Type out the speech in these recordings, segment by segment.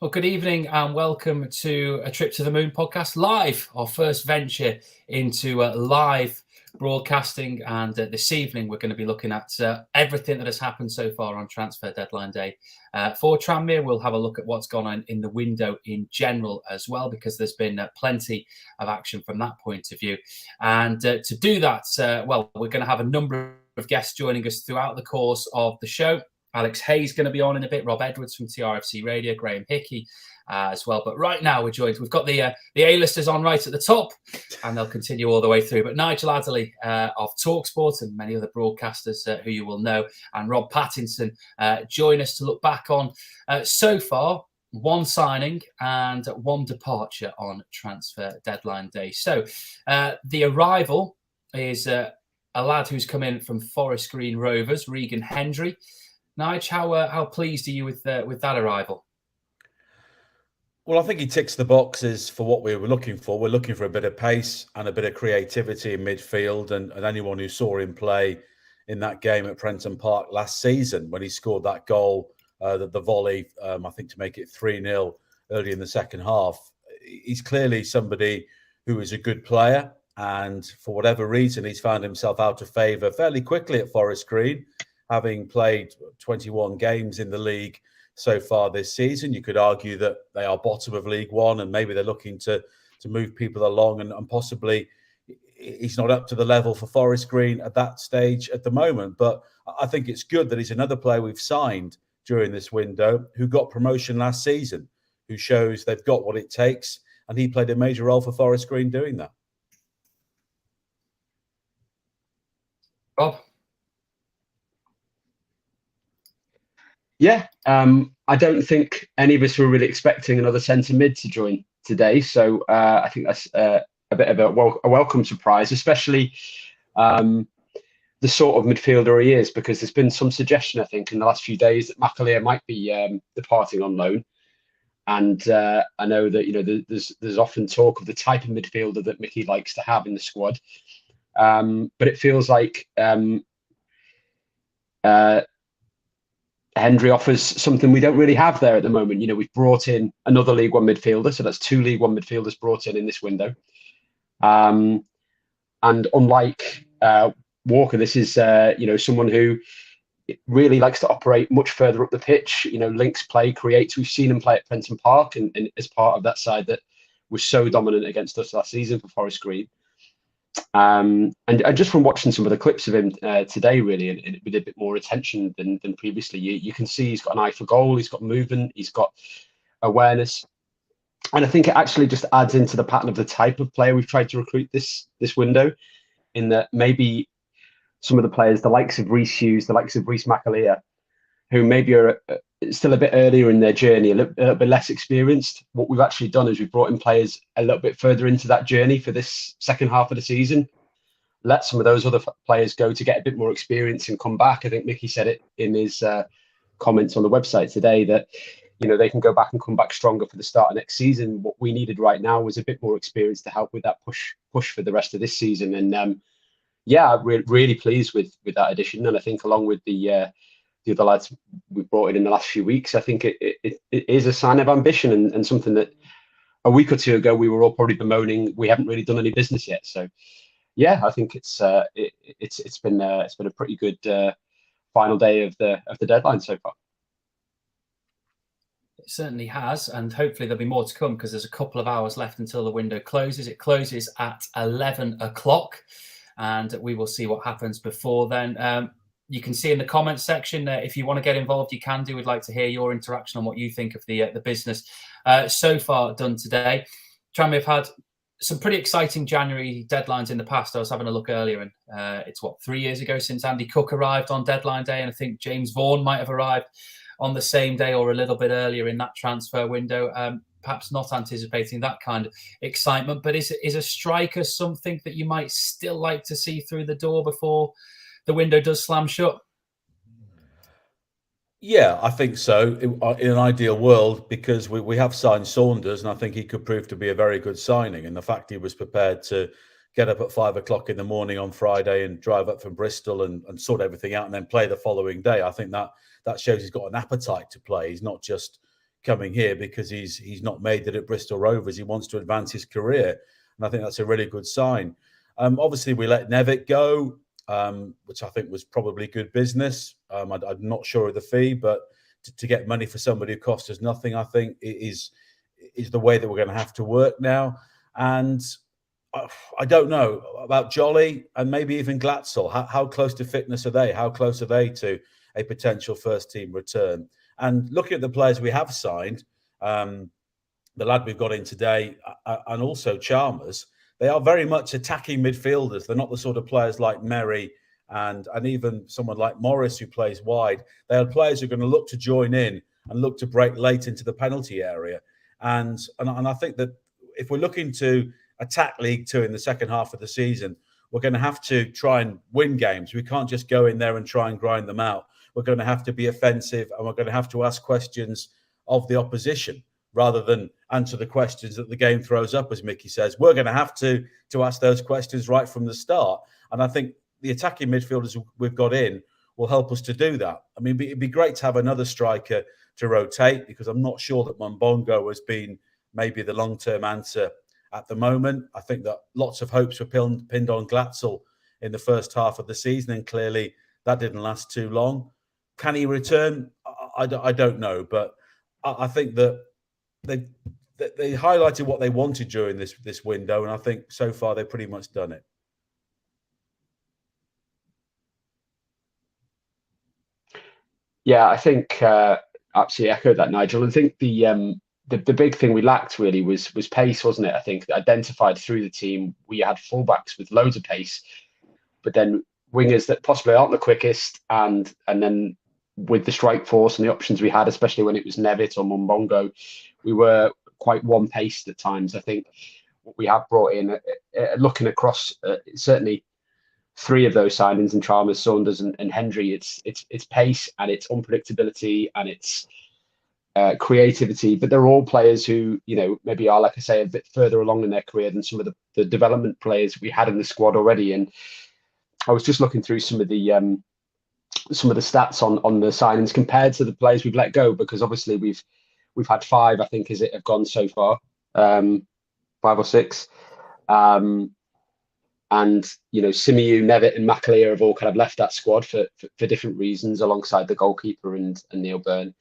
Well, good evening and welcome to A Trip to the Moon podcast live, our first venture into live broadcasting. And this evening, we're going to be looking at everything that has happened so far on transfer deadline day. For Tranmere, we'll have a look at what's gone on in the window in general as well, because there's been plenty of action from that point of view. And to do that, we're going to have a number of guests joining us throughout the course of the show. Alex Hayes going to be on in a bit. Rob Edwards from TRFC Radio, Graham Hickey as well. But right now we're joined. We've got the A-listers on right at the top, and they'll continue all the way through. But Nigel Adderley of TalkSport and many other broadcasters who you will know, and Rob Pattinson join us to look back on so far one signing and one departure on transfer deadline day. So the arrival is a lad who's come in from Forest Green Rovers, Regan Hendry. Nige, how pleased are you with that arrival? Well, I think he ticks the boxes for what we were looking for. We're looking for a bit of pace and a bit of creativity in midfield. And anyone who saw him play in that game at Prenton Park last season when he scored that goal, the volley, I think to make it 3-0 early in the second half, he's clearly somebody who is a good player. And for whatever reason, he's found himself out of favour fairly quickly at Forest Green. Having played 21 games in the league so far this season, you could argue that they are bottom of League One and maybe they're looking to move people along and possibly he's not up to the level for Forest Green at that stage at the moment. But I think it's good that he's another player we've signed during this window who got promotion last season, who shows they've got what it takes, and he played a major role for Forest Green doing that. Rob? Yeah, I don't think any of us were really expecting another centre mid to join today. So I think that's a bit of a welcome surprise, especially the sort of midfielder he is, because there's been some suggestion, I think, in the last few days that McAleer might be departing on loan. And I know that, there's often talk of the type of midfielder that Mickey likes to have in the squad. But it feels like Hendry offers something we don't really have there at the moment. We've brought in another League One midfielder, so that's 2 League One midfielders brought in this window. And unlike Walker, this is someone who really likes to operate much further up the pitch. Links play, creates. We've seen him play at Prenton Park, and as part of that side that was so dominant against us last season for Forest Green. And just from watching some of the clips of him today, really, and with a bit more attention than previously, you can see he's got an eye for goal, he's got movement, he's got awareness, and I think it actually just adds into the pattern of the type of player we've tried to recruit this window. In that maybe some of the players, the likes of Reece Hughes, the likes of Reece McAleer, who maybe are still a bit earlier in their journey, a little bit less experienced. What we've actually done is we've brought in players a little bit further into that journey for this second half of the season. Let some of those other players go to get a bit more experience and come back. I think Mickey said it in his comments on the website today that, they can go back and come back stronger for the start of next season. What we needed right now was a bit more experience to help with that push for the rest of this season. And really pleased with that addition. And I think along with the other lads we brought in the last few weeks, I think it is a sign of ambition and something that a week or two ago we were all probably bemoaning we haven't really done any business yet. So yeah, I think it's been a pretty good final day of the deadline so far. It certainly has, and hopefully there'll be more to come because there's a couple of hours left until the window closes. It closes at 11 o'clock, and we will see what happens before then. You can see in the comments section, if you want to get involved, you can do. We'd like to hear your interaction on what you think of the business so far done today. Tranmere have had some pretty exciting January deadlines in the past. I was having a look earlier, and it's 3 years ago since Andy Cook arrived on deadline day, and I think James Vaughan might have arrived on the same day or a little bit earlier in that transfer window. Perhaps not anticipating that kind of excitement, but is a striker something that you might still like to see through the door before the window does slam shut? Yeah, I think so. In an ideal world, because we have signed Saunders, and I think he could prove to be a very good signing. And the fact he was prepared to get up at 5 o'clock in the morning on Friday and drive up from Bristol and sort everything out and then play the following day, I think that shows he's got an appetite to play. He's not just coming here because he's not made it at Bristol Rovers. He wants to advance his career, and I think that's a really good sign. Obviously, we let Nevitt go, which I think was probably good business. I'm not sure of the fee, but to get money for somebody who cost us nothing, I think is the way that we're going to have to work now. And I don't know about Jolly and maybe even Glatzel. How close to fitness are they? How close are they to a potential first team return? And looking at the players we have signed, the lad we've got in today, and also Chalmers, they are very much attacking midfielders. They're not the sort of players like Merry and even someone like Morris who plays wide. They are players who are going to look to join in and look to break late into the penalty area. And I think that if we're looking to attack League Two in the second half of the season, we're going to have to try and win games. We can't just go in there and try and grind them out. We're going to have to be offensive, and we're going to have to ask questions of the opposition rather than answer the questions that the game throws up, as Mickey says. We're going to have to ask those questions right from the start. And I think the attacking midfielders we've got in will help us to do that. I mean, it'd be great to have another striker to rotate, because I'm not sure that Mumbongo has been maybe the long-term answer at the moment. I think that lots of hopes were pinned on Glatzel in the first half of the season, and clearly that didn't last too long. Can he return? I don't know, but I think that they highlighted what they wanted during this window, and I think so far they've pretty much done it. Yeah, I think absolutely echoed that, Nigel. I think the big thing we lacked really was pace, wasn't it? I think identified through the team, we had fullbacks with loads of pace, but then wingers that possibly aren't the quickest, and then with the strike force and the options we had, especially when it was Nevitt or Mumbongo, we were quite one-paced at times. I think what we have brought in, looking across, certainly three of those signings in Chalmers, Saunders, and Hendry, it's pace and it's unpredictability and it's creativity, but they're all players who, maybe are, like I say, a bit further along in their career than some of the development players we had in the squad already. And I was just looking through some of the stats on the signings compared to the players we've let go, because obviously we've had five, I think, have gone so far, 5 or 6. And Simiyu, Nevitt, and McAleer have all kind of left that squad for different reasons, alongside the goalkeeper and Neil Byrne.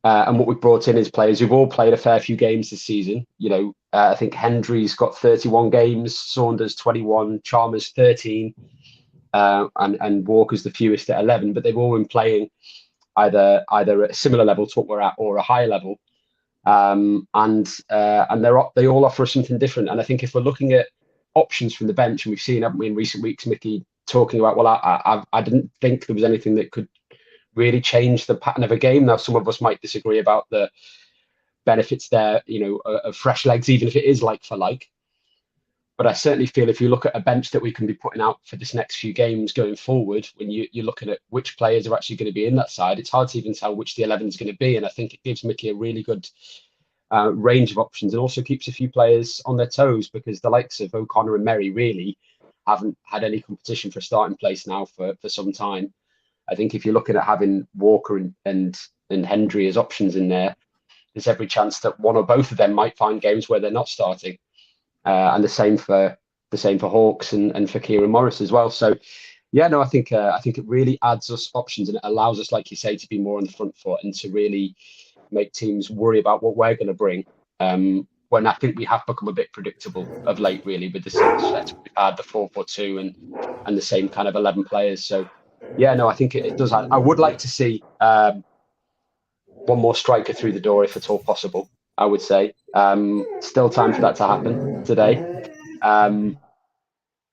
And what we've brought in is players who've all played a fair few games this season. I think Hendry's got 31 games, Saunders 21, Chalmers 13, and Walker's the fewest at 11. But they've all been playing either at a similar level to what we're at or a higher level, and they all offer us something different. And I think if we're looking at options from the bench, and we've seen, haven't we, in recent weeks, Mickey talking about, well, I didn't think there was anything that could really change the pattern of a game. Now, some of us might disagree about the benefits there, of fresh legs, even if it is like for like. But I certainly feel if you look at a bench that we can be putting out for this next few games going forward, when you're looking at which players are actually going to be in that side, it's hard to even tell which the 11 is going to be. And I think it gives Mickey a really good range of options, and also keeps a few players on their toes, because the likes of O'Connor and Merry really haven't had any competition for a starting place now for some time. I think if you're looking at having Walker and Hendry as options in there, there's every chance that one or both of them might find games where they're not starting, and the same for Hawks and for Kieran Morris as well. So, yeah, no, I think it really adds us options, and it allows us, like you say, to be more on the front foot and to really make teams worry about what we're going to bring. When I think we have become a bit predictable of late, really, with the set we've had, the 4-4-2 and the same kind of 11 players. So, yeah, no, I think it does. I would like to see one more striker through the door, if at all possible, I would say. Still time for that to happen today.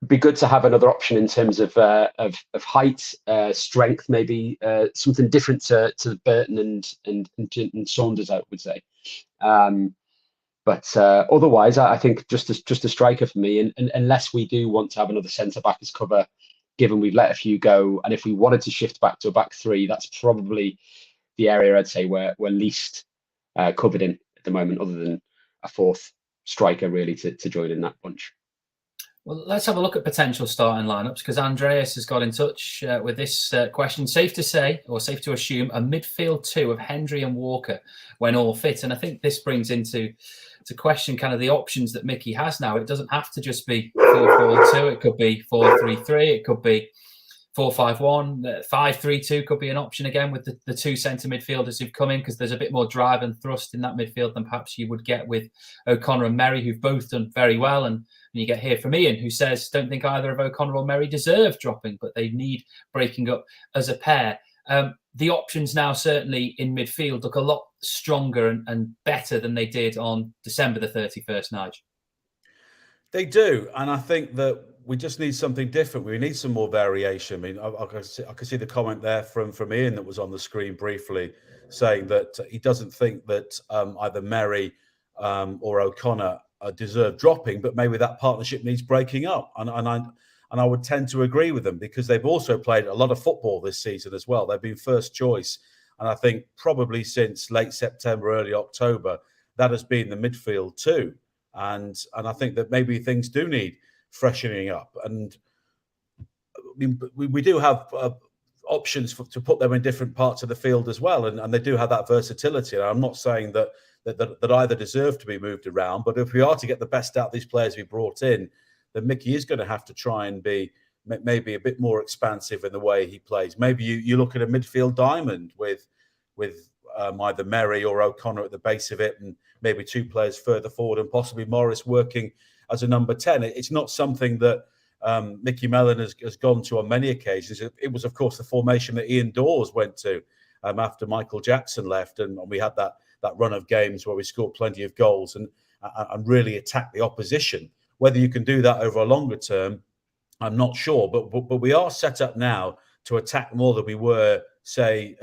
Be good to have another option in terms of height, strength, maybe something different to Burton and Saunders, I would say. But otherwise, I think just a striker for me, and unless we do want to have another centre back as cover, given we've let a few go, and if we wanted to shift back to a back three, that's probably the area I'd say we're least covered in at the moment, other than a fourth striker really to join in that bunch. Well, let's have a look at potential starting lineups, because Andreas has got in touch with this question. Safe to say, or safe to assume, a midfield two of Hendry and Walker when all fit. And I think this brings into question kind of the options that Mickey has now. It doesn't have to just be 4-4-2. It could be 4-3-3. It could be 4-5-1, 5-3-2 could be an option again with the two centre midfielders who've come in, because there's a bit more drive and thrust in that midfield than perhaps you would get with O'Connor and Merry, who've both done very well. And you get here from Ian, who says, don't think either of O'Connor or Merry deserve dropping, but they need breaking up as a pair. The options now certainly in midfield look a lot stronger and better than they did on December the 31st, Nigel. They do, and I think that we just need something different. We need some more variation. I mean, I can see the comment there from Ian that was on the screen briefly, saying that he doesn't think that either Merry or O'Connor deserve dropping, but maybe that partnership needs breaking up. And I would tend to agree with them, because they've also played a lot of football this season as well. They've been first choice, and I think probably since late September, early October, that has been the midfield too. And I think that maybe things do need freshening up. And I mean, we do have options to put them in different parts of the field as well, and they do have that versatility. And I'm not saying that either deserve to be moved around, but if we are to get the best out of these players we brought in, then Mickey is going to have to try and be maybe a bit more expansive in the way he plays. Maybe you look at a midfield diamond with either Merry or O'Connor at the base of it, and maybe two players further forward, and possibly Morris working as a number 10. It's not something that Mickey Mellon has gone to on many occasions. It was, of course, the formation that Ian Dawes went to after Michael Jackson left, and we had that run of games where we scored plenty of goals and really attacked the opposition. Whether you can do that over a longer term, I'm not sure, but we are set up now to attack more than we were, say,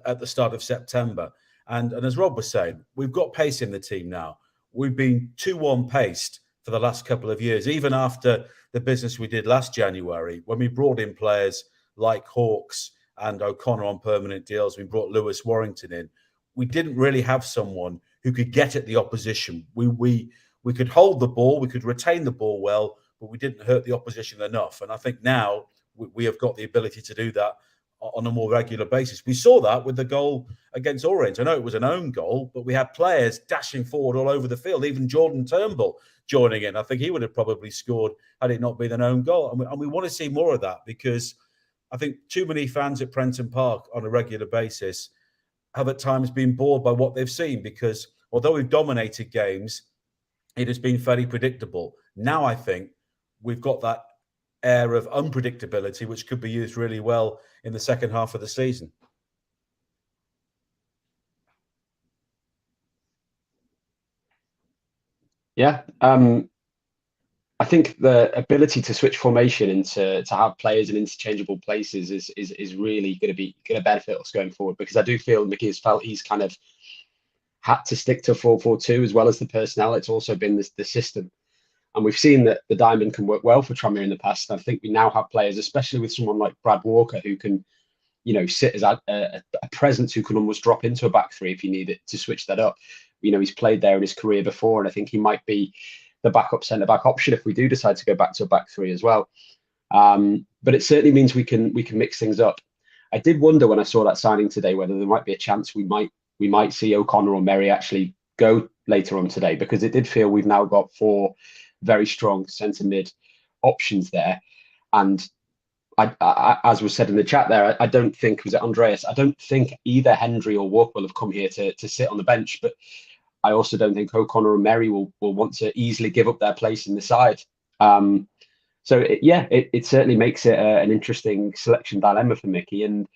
at the start of September. And as Rob was saying, we've got pace in the team now. We've been 2-1 paced for the last couple of years, even after the business we did last January, when we brought in players like Hawkes and O'Connor on permanent deals. We brought Lewis Warrington in. We didn't really have someone who could get at the opposition. We could hold the ball, we could retain the ball well, but we didn't hurt the opposition enough. And I think now we have got the ability to do that on a more regular basis. We saw that with the goal against Orange. I know it was an own goal, but we had players dashing forward all over the field, even Jordan Turnbull joining in. I think he would have probably scored had it not been an own goal. And we want to see more of that, because I think too many fans at Prenton Park on a regular basis have at times been bored by what they've seen, because although we've dominated games, it has been fairly predictable. Now I think we've got that air of unpredictability, which could be used really well in the second half of the season. Yeah, I think the ability to switch formation and to have players in interchangeable places is really going to benefit us going forward, because I do feel Mickey has felt he's kind of had to stick to 4-4-2 as well as the personnel. It's also been the system. And we've seen that the diamond can work well for Tranmere in the past. And I think we now have players, especially with someone like Brad Walker, who can, sit as a presence, who can almost drop into a back three if you need it to switch that up. He's played there in his career before, and I think he might be the backup centre-back option if we do decide to go back to a back three as well. But it certainly means we can mix things up. I did wonder when I saw that signing today whether there might be a chance we might see O'Connor or Merry actually go later on today, because it did feel we've now got 4 very strong centre mid options there. And I, as was said in the chat there, I don't think, was it Andreas? I don't think either Hendry or Walker will have come here to sit on the bench, but I also don't think O'Connor or Merry will want to easily give up their place in the side. So it certainly makes it an interesting selection dilemma for Mickey. And,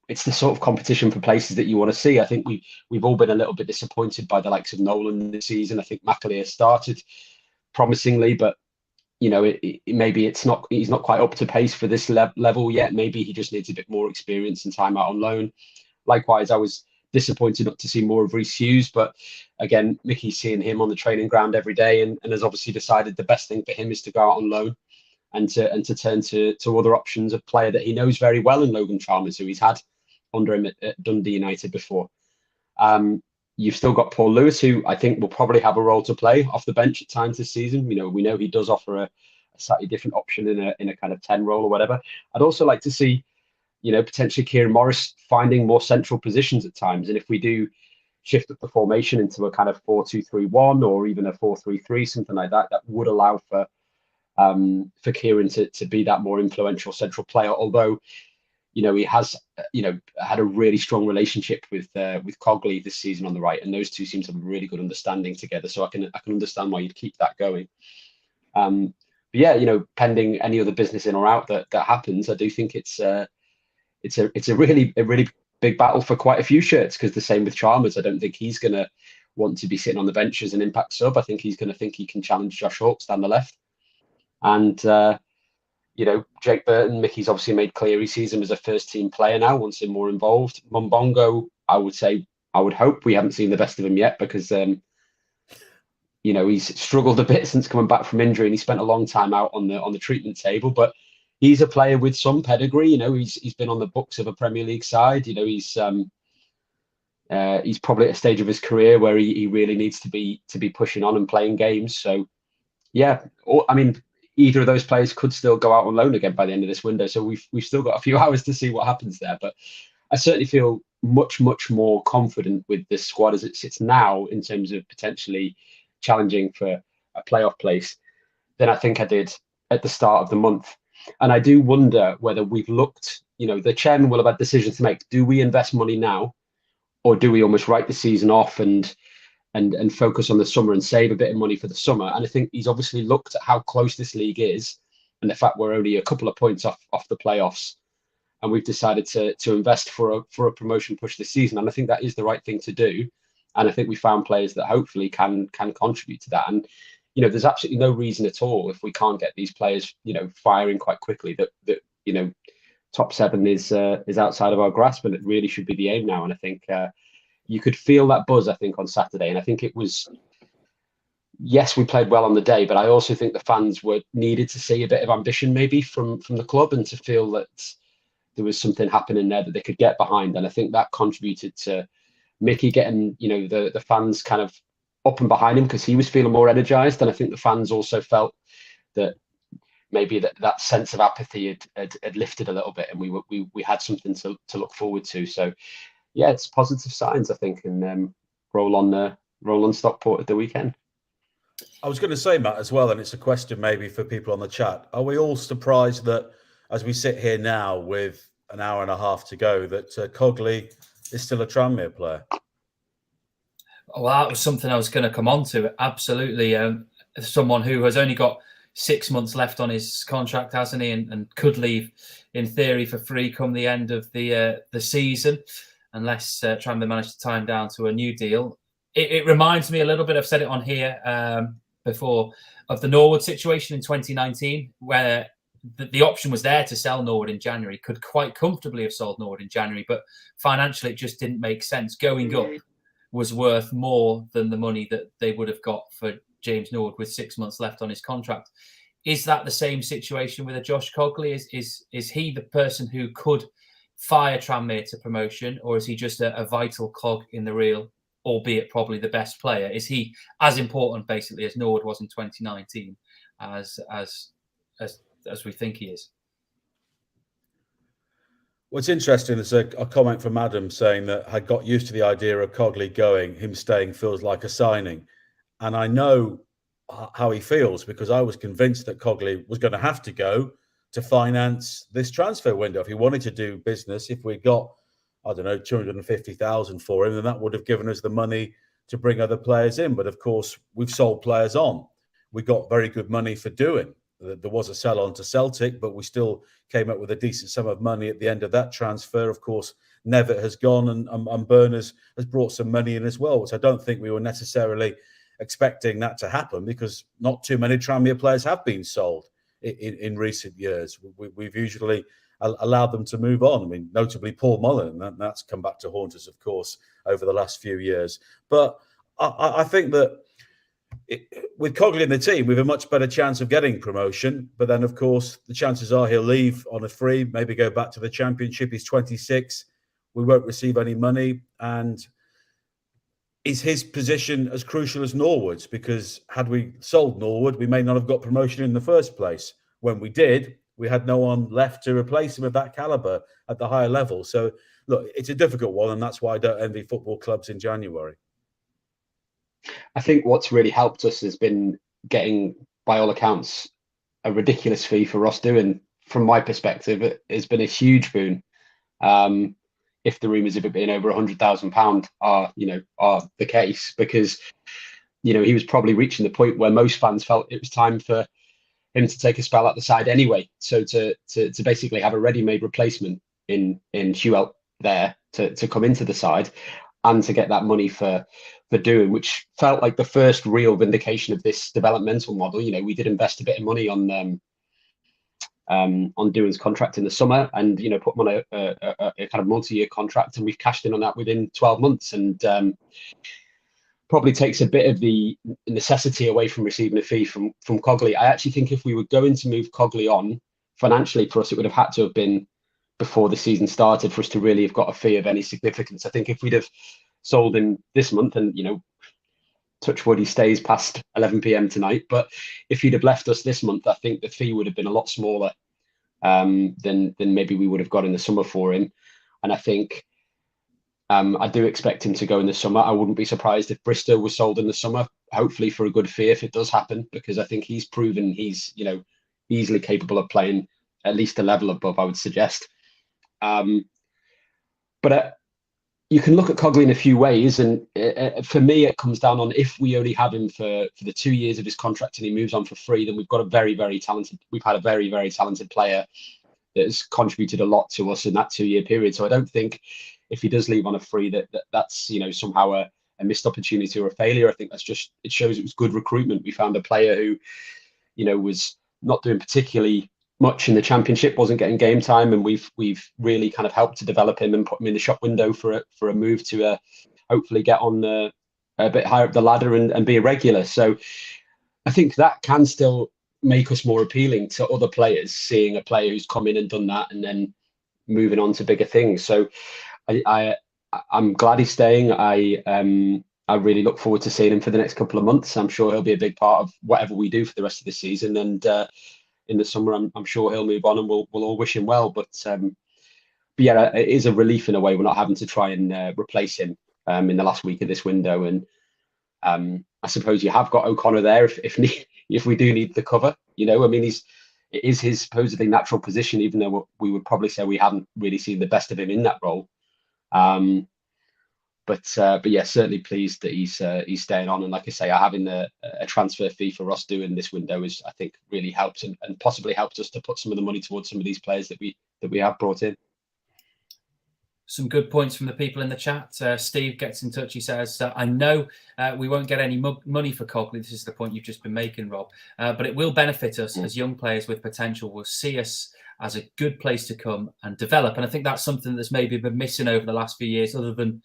it's the sort of competition for places that you want to see. I think we've all been a little bit disappointed by the likes of Nolan this season. I think McAleer started promisingly, but maybe he's not quite up to pace for this level yet. Maybe he just needs a bit more experience and time out on loan. Likewise, I was disappointed not to see more of Reece Hughes, but again, Mickey's seeing him on the training ground every day, and has obviously decided the best thing for him is to go out on loan and to turn to other options, a player that he knows very well in Logan Chalmers, who he's had under him at Dundee United before. You've still got Paul Lewis, who I think will probably have a role to play off the bench at times this season. We know he does offer a slightly different option in a kind of 10 role or whatever. I'd also like to see, potentially Kieran Morris finding more central positions at times. And if we do shift up the formation into a kind of 4-2-3-1 or even a 4-3-3, something like that, that would allow for Kieran to be that more influential central player. Although, he has, had a really strong relationship with Cogley this season on the right, and those two seem to have a really good understanding together. So I can understand why you'd keep that going. But yeah, pending any other business in or out that happens, I do think it's a really big battle for quite a few shirts, because the same with Chalmers. I don't think he's going to want to be sitting on the bench as an impact sub. I think he's going to think he can challenge Josh Hawkes down the left. And, Jake Burton, Mickey's obviously made clear he sees him as a first team player now, wants him more involved. Mumbongo, I would hope we haven't seen the best of him yet, because, he's struggled a bit since coming back from injury, and he spent a long time out on the treatment table. But he's a player with some pedigree. He's been on the books of a Premier League side. He's probably at a stage of his career where he really needs to be pushing on and playing games. So, yeah, either of those players could still go out on loan again by the end of this window. So we've still got a few hours to see what happens there. But I certainly feel much more confident with this squad as it sits now in terms of potentially challenging for a playoff place than I think I did at the start of the month. And I do wonder whether we've looked, the chairman will have had decisions to make. Do we invest money now, or do we almost write the season off and focus on the summer and save a bit of money for the summer? And I think he's obviously looked at how close this league is and the fact we're only a couple of points off the playoffs, and we've decided to invest for a promotion push this season. And I think that is the right thing to do. And I think we found players that hopefully can contribute to that. And there's absolutely no reason at all, if we can't get these players firing quite quickly, that top 7 is outside of our grasp, and it really should be the aim now. And I think you could feel that buzz, I think, on Saturday. And I think it was, yes, we played well on the day, but I also think the fans needed to see a bit of ambition maybe from the club, and to feel that there was something happening there that they could get behind. And I think that contributed to Mickey getting, the fans kind of up and behind him, because he was feeling more energized. And I think the fans also felt that maybe that sense of apathy had lifted a little bit, and we had something to look forward to. So yeah, it's positive signs, I think, and roll on Stockport at the weekend. I was going to say, Matt, as well, and it's a question maybe for people on the chat. Are we all surprised that, as we sit here now with an hour and a half to go, that Cogley is still a Tranmere player? Well, that was something I was going to come on to. Absolutely. Someone who has only got 6 months left on his contract, hasn't he? And could leave, in theory, for free come the end of the season, unless Tranmere manage to tie him down to a new deal. It reminds me a little bit, I've said it on here before, of the Norwood situation in 2019, where the option was there to sell Norwood in January. Could quite comfortably have sold Norwood in January, but financially it just didn't make sense. Going up was worth more than the money that they would have got for James Norwood with 6 months left on his contract. Is that the same situation with a Josh Cogley? Is he the person who could fire Tranmere to promotion, or is he just a vital cog in the reel, albeit probably the best player? Is he as important, basically, as Norwood was in 2019, as we think he is? What's interesting is a comment from Adam saying that had got used to the idea of Cogley going, him staying feels like a signing. And I know how he feels, because I was convinced that Cogley was going to have to go to finance this transfer window. If he wanted to do business, if we got, I don't know, 250,000 for him, then that would have given us the money to bring other players in. But of course, we've sold players on. We got very good money for doing. There was a sell on to Celtic, but we still came up with a decent sum of money at the end of that transfer. Of course, Nevitt has gone, and Burners has brought some money in as well, which I don't think we were necessarily expecting that to happen, because not too many Tranmere players have been sold in recent years. We've usually allowed them to move on. I mean, notably Paul Mullen, and that's come back to haunt us, of course, over the last few years. But I think that with Cogley in the team, we have a much better chance of getting promotion. But then, of course, the chances are he'll leave on a free, maybe go back to the Championship. He's 26. We won't receive any money. And is his position as crucial as Norwood's? Because had we sold Norwood, we may not have got promotion in the first place. When we did, we had no one left to replace him of that calibre at the higher level. So, look, it's a difficult one, and that's why I don't envy football clubs in January. I think what's really helped us has been getting, by all accounts, a ridiculous fee for Ross Doohan. From my perspective, it has been a huge boon. If the rumours of it being over £100,000 are the case, because he was probably reaching the point where most fans felt it was time for him to take a spell at the side anyway. So to basically have a ready-made replacement in Hewell there to come into the side, and to get that money for Doohan, which felt like the first real vindication of this developmental model. We did invest a bit of money on Doohan's contract in the summer, and put him on a kind of multi-year contract, and we've cashed in on that within 12 months, and probably takes a bit of the necessity away from receiving a fee from Cogley. I actually think if we were going to move Cogley on financially, for us, it would have had to have been before the season started for us to really have got a fee of any significance. I think if we'd have sold him this month, and touch wood, he stays past 11 p.m. tonight, but if he'd have left us this month, I think the fee would have been a lot smaller than maybe we would have got in the summer for him. And I think I do expect him to go in the summer. I wouldn't be surprised if Bristow was sold in the summer, hopefully for a good fee if it does happen, because I think he's proven he's easily capable of playing at least a level above, I would suggest. But you can look at Cogley in a few ways, and for me, it comes down on, if we only have him for the 2 years of his contract and he moves on for free, then we've got a very, very talented. We've had a very, very talented player that has contributed a lot to us in that 2 year period. So I don't think if he does leave on a free that's somehow a missed opportunity or a failure. I think it shows it was good recruitment. We found a player who was not doing particularly much in the Championship, wasn't getting game time, and we've really kind of helped to develop him and put him in the shop window for a move to hopefully get on a bit higher up the ladder and be a regular. So I think that can still make us more appealing to other players, seeing a player who's come in and done that and then moving on to bigger things. So I'm glad he's staying. I really look forward to seeing him for the next couple of months. I'm sure he'll be a big part of whatever we do for the rest of the season, and in the summer, I'm sure he'll move on, and we'll all wish him well. But yeah, it is a relief in a way. We're not having to try and replace him in the last week of this window. And I suppose you have got O'Connor there if we do need the cover. It is his supposedly natural position, even though we would probably say we haven't really seen the best of him in that role. But yeah, certainly pleased that he's staying on. And like I say, having a transfer fee for Ross Doohan this window is, I think, really helps and possibly helped us to put some of the money towards some of these players that we have brought in. Some good points from the people in the chat. Steve gets in touch. He says, I know we won't get any money for Cogley. This is the point you've just been making, Rob. But it will benefit us as young players with potential. Will see us as a good place to come and develop. And I think that's something that's maybe been missing over the last few years, other than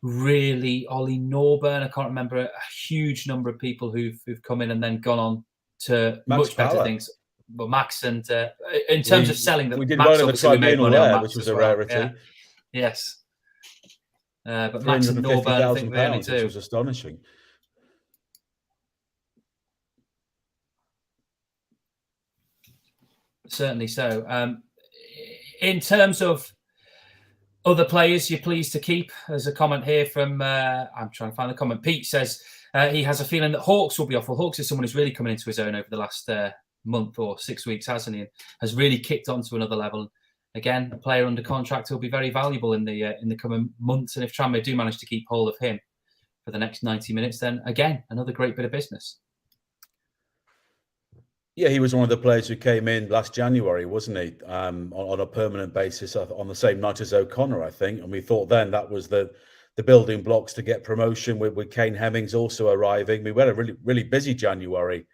really Ollie Norburn. I can't remember a huge number of people who've come in and then gone on to much better things. But Max, and in terms of selling them, we did Max, one in the Tribunal there, which was a rarity. Yeah. Yes. But Max and Norburn, I think the only two. Which was astonishing. Certainly so. In terms of other players you're pleased to keep, there's a comment here from, I'm trying to find the comment. Pete says he has a feeling that Hawks will be off. Well, Hawks is someone who's really coming into his own over the last month or 6 weeks, hasn't he? And has really kicked on to another level. Again, a player under contract will be very valuable in the coming months. And if Tranmere do manage to keep hold of him for the next 90 minutes, then again, another great bit of business. Yeah, he was one of the players who came in last January, wasn't he? On a permanent basis on the same night as O'Connor, I think. And we thought then that was the building blocks to get promotion, with Kane Hemmings also arriving. We had a really, really busy January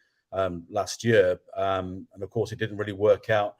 last year. And of course, it didn't really work out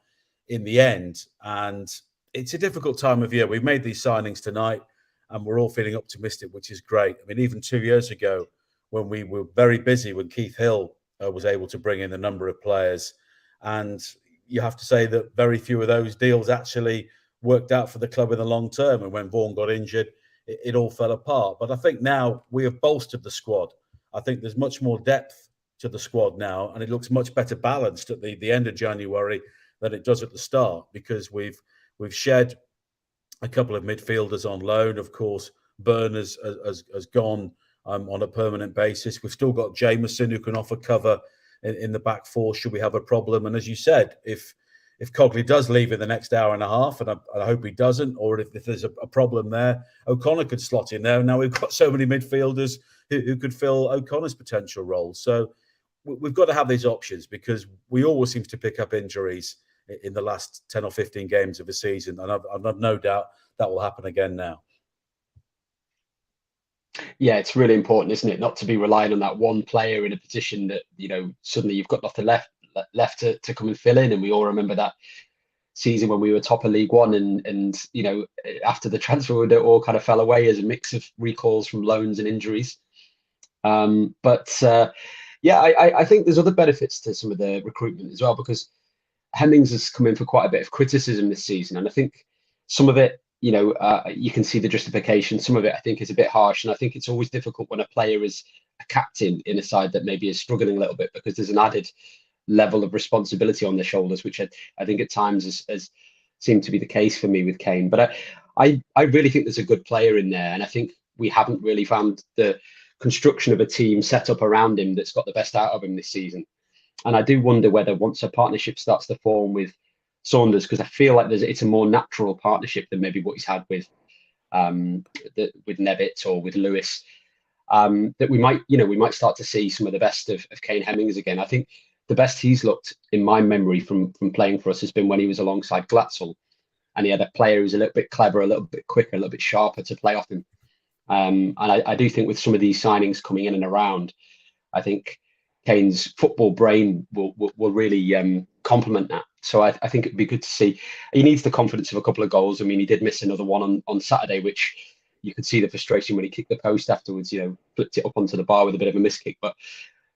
in the end. And it's a difficult time of year. We've made these signings tonight and we're all feeling optimistic, which is great. I mean, even 2 years ago, when we were very busy, when Keith Hill was able to bring in a number of players, and you have to say that very few of those deals actually worked out for the club in the long term. And when Vaughan got injured, it all fell apart. But I think now we have bolstered the squad. I think there's much more depth to the squad now, and it looks much better balanced at the end of January than it does at the start, because we've shed a couple of midfielders on loan. Of course, Burn has gone on a permanent basis. We've still got Jameson, who can offer cover in the back four should we have a problem. And as you said, if Cogley does leave in the next hour and a half, and I hope he doesn't, or if there's a problem there, O'Connor could slot in there. Now we've got so many midfielders who could fill O'Connor's potential role. So we've got to have these options, because we always seem to pick up injuries in the last 10 or 15 games of a season. And I've no doubt that will happen again now. Yeah, it's really important, isn't it, not to be relying on that one player in a position that, suddenly you've got nothing left to come and fill in. And we all remember that season when we were top of League One, and after the transfer window, it all kind of fell away as a mix of recalls from loans and injuries. I think there's other benefits to some of the recruitment as well, because Hemmings has come in for quite a bit of criticism this season, and I think some of it, you can see the justification. Some of it, I think, is a bit harsh, and I think it's always difficult when a player is a captain in a side that maybe is struggling a little bit, because there's an added level of responsibility on their shoulders, which I think at times has seemed to be the case for me with Kane. But I really think there's a good player in there, and I think we haven't really found the construction of a team set up around him that's got the best out of him this season. And I do wonder whether once a partnership starts to form with Saunders, because I feel like it's a more natural partnership than maybe what he's had with Nevitt or with Lewis, that we might start to see some of the best of Kane Hemmings again. I think the best he's looked in my memory from playing for us has been when he was alongside Glatzel, and he had a player who's a little bit clever, a little bit quicker, a little bit sharper to play off him. And I do think with some of these signings coming in and around, I think Kane's football brain will really complement that. So I think it'd be good to see. He needs the confidence of a couple of goals. I mean, he did miss another one on Saturday, which you could see the frustration when he kicked the post afterwards. Flipped it up onto the bar with a bit of a miss kick. But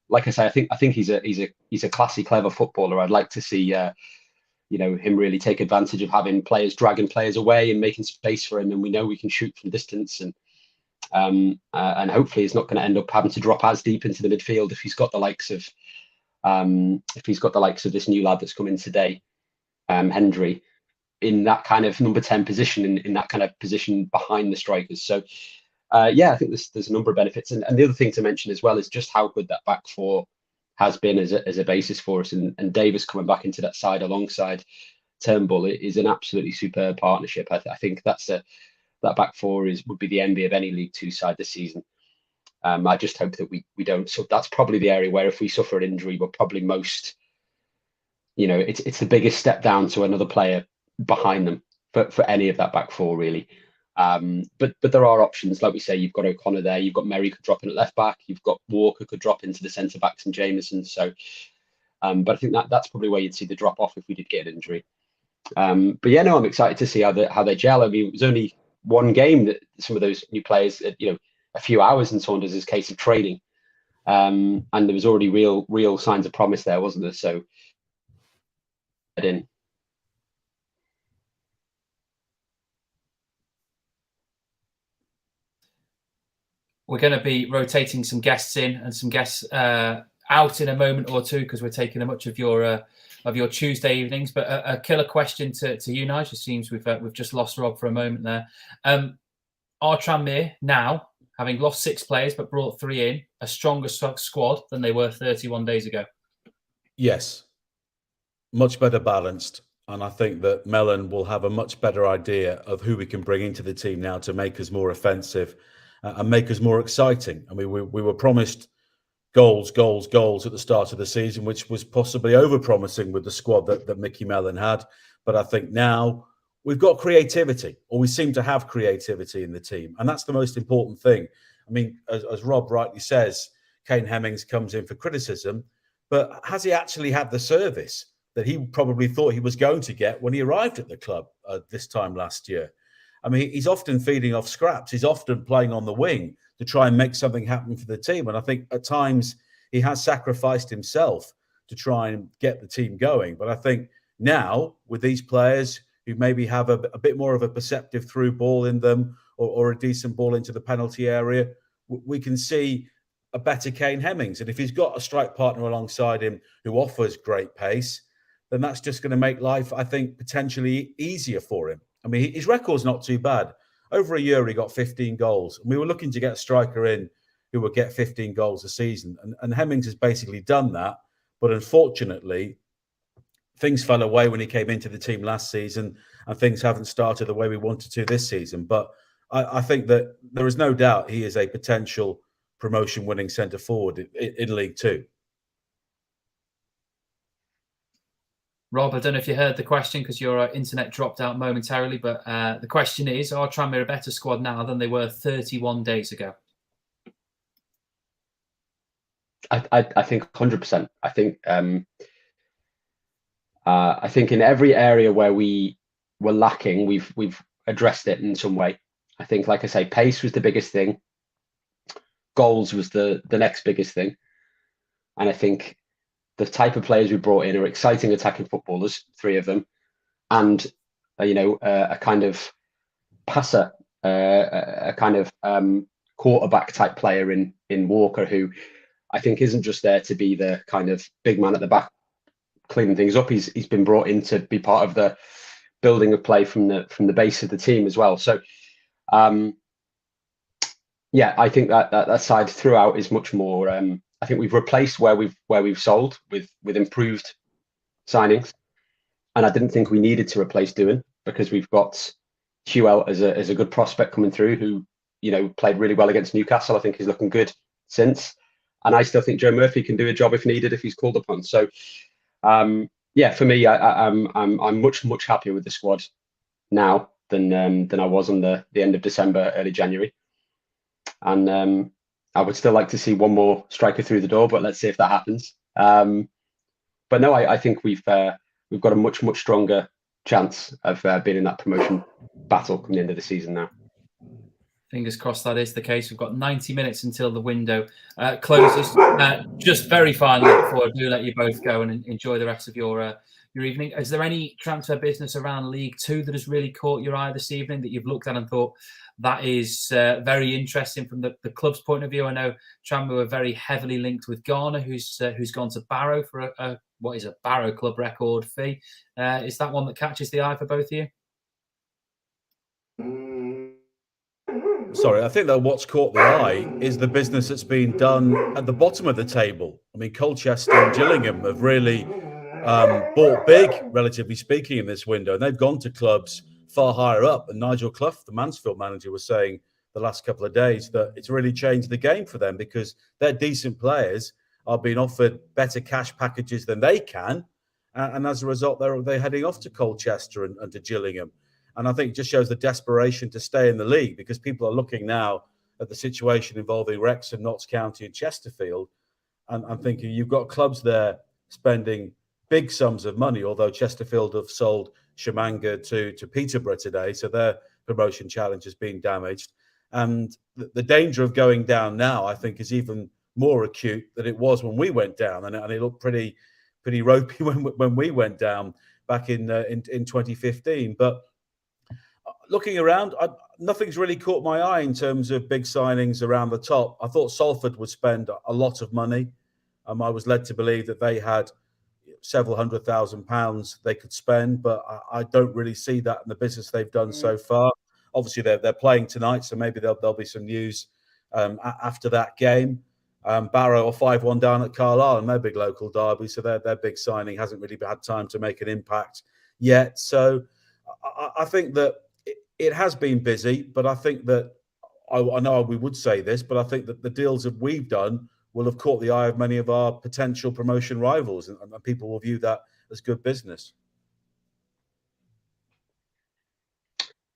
like I say, I think he's a classy, clever footballer. I'd like to see him really take advantage of having players dragging players away and making space for him. And we know we can shoot from distance, and hopefully he's not going to end up having to drop as deep into the midfield if he's got the likes of this new lad that's come in today, Hendry, in that kind of number 10 position, in that kind of position behind the strikers. So I think there's a number of benefits, and the other thing to mention as well is just how good that back four has been as a basis for us, and Davis coming back into that side alongside Turnbull is an absolutely superb partnership. I think that back four would be the envy of any League Two side this season. I just hope that we don't. So that's probably the area where if we suffer an injury, we're probably most, it's the biggest step down to another player behind them for any of that back four, really. But there are options. Like we say, you've got O'Connor there, you've got Merry could drop in at left back, you've got Walker could drop into the centre backs and Jameson. So, but I think that's probably where you'd see the drop off if we did get an injury. I'm excited to see how they gel. I mean, it was only one game that some of those new players, a few hours in Saunders' case of training, and there was already real signs of promise there, wasn't there? So, we're going to be rotating some guests in and some guests out in a moment or two, because we're taking much of your Tuesday evenings. But a killer question to you, Nigel. It seems we've just lost Rob for a moment there. Are Tranmere now, having lost 6 players but brought 3 in, a stronger squad than they were 31 days ago? Yes, much better balanced. And I think that Mellon will have a much better idea of who we can bring into the team now to make us more offensive and make us more exciting. I mean, we were promised goals at the start of the season, which was possibly over-promising with the squad that Mickey Mellon had. But I think now we've got creativity, or we seem to have creativity in the team. And that's the most important thing. I mean, as Rob rightly says, Kane Hemmings comes in for criticism, but has he actually had the service that he probably thought he was going to get when he arrived at the club this time last year? I mean, he's often feeding off scraps. He's often playing on the wing to try and make something happen for the team. And I think at times he has sacrificed himself to try and get the team going. But I think now with these players who maybe have a bit more of a perceptive through ball in them, or a decent ball into the penalty area, we can see a better Kane Hemmings. And if he's got a strike partner alongside him who offers great pace, then that's just going to make life, I think, potentially easier for him. I mean, his record's not too bad. Over a year, he got 15 goals. And we were looking to get a striker in who would get 15 goals a season. And Hemmings has basically done that. But unfortunately, things fell away when he came into the team last season, and things haven't started the way we wanted to this season. But I think that there is no doubt he is a potential promotion-winning centre forward in League Two. Rob, I don't know if you heard the question because your internet dropped out momentarily, but the question is, are Tranmere a better squad now than they were 31 days ago? I think 100%. I think in every area where we were lacking, we've addressed it in some way. I think, like I say, pace was the biggest thing. Goals was the next biggest thing. And I think the type of players we brought in are exciting attacking footballers, 3 of them, and a kind of passer, a kind of quarterback type player in Walker, who I think isn't just there to be the kind of big man at the back cleaning things up. He's been brought in to be part of the building of play from the base of the team as well. So yeah, I think that side throughout is much more. I think we've replaced where we've sold with improved signings, and I didn't think we needed to replace Doohan because we've got Hewell as a good prospect coming through, who played really well against Newcastle. I think he's looking good since, and I still think Joe Murphy can do a job if needed if he's called upon. So yeah, for me, I'm much happier with the squad now than I was on the end of December, early January. And I would still like to see one more striker through the door, but let's see if that happens. But no, I think we've got a much stronger chance of being in that promotion battle come the end of the season now. Fingers crossed that is the case. We've got 90 minutes until the window closes. Just very finally, before I do let you both go and enjoy the rest of your evening, is there any transfer business around League Two that has really caught your eye this evening that you've looked at and thought that is very interesting from the club's point of view? I know Tranmere were very heavily linked with Garner, who's gone to Barrow for what is a Barrow club record fee. Is that one that catches the eye for both of you? Sorry, I think that what's caught the eye is the business that's been done at the bottom of the table. I mean, Colchester and Gillingham have really bought big, relatively speaking, in this window, and they've gone to clubs far higher up. And Nigel Clough, the Mansfield manager, was saying the last couple of days that it's really changed the game for them because their decent players are being offered better cash packages than they can, and as a result, they're heading off to Colchester and to Gillingham. And I think it just shows the desperation to stay in the league because people are looking now at the situation involving Wrexham, Notts County and Chesterfield and thinking you've got clubs there spending big sums of money, although Chesterfield have sold Shamanga to Peterborough today, so their promotion challenge has been damaged. And the danger of going down now, I think, is even more acute than it was when we went down. And it looked pretty ropey when we went down back in 2015. But looking around, nothing's really caught my eye in terms of big signings around the top. I thought Salford would spend a lot of money. I was led to believe that they had several £100,000 they could spend, but I don't really see that in the business they've done so far. Obviously, they're playing tonight, so maybe there'll be some news after that game. Barrow are 5-1 down at Carlisle in their big local derby, so their big signing hasn't really had time to make an impact yet. So I think that it has been busy, but I think that I know we would say this, but I think that the deals that we've done will have caught the eye of many of our potential promotion rivals, and people will view that as good business.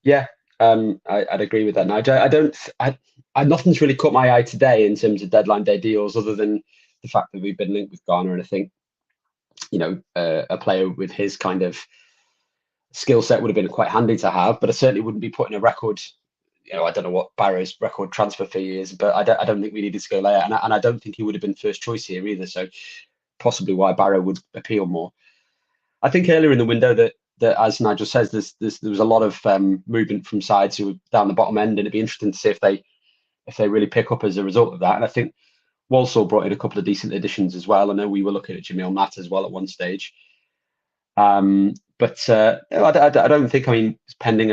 Yeah, I'd agree with that. Now, nothing's really caught my eye today in terms of deadline day deals, other than the fact that we've been linked with Garner, and I think a player with his kind of skill set would have been quite handy to have, but I certainly wouldn't be putting a record. I don't know what Barrow's record transfer fee is, but I don't think we needed to go later, and I don't think he would have been first choice here either. So possibly why Barrow would appeal more. I think earlier in the window that that, as Nigel says, there was a lot of movement from sides who were down the bottom end, and it'd be interesting to see if they really pick up as a result of that. And I think Walsall brought in a couple of decent additions as well. I know we were looking at Jamil Matt as well at one stage. But I don't think, I mean, pending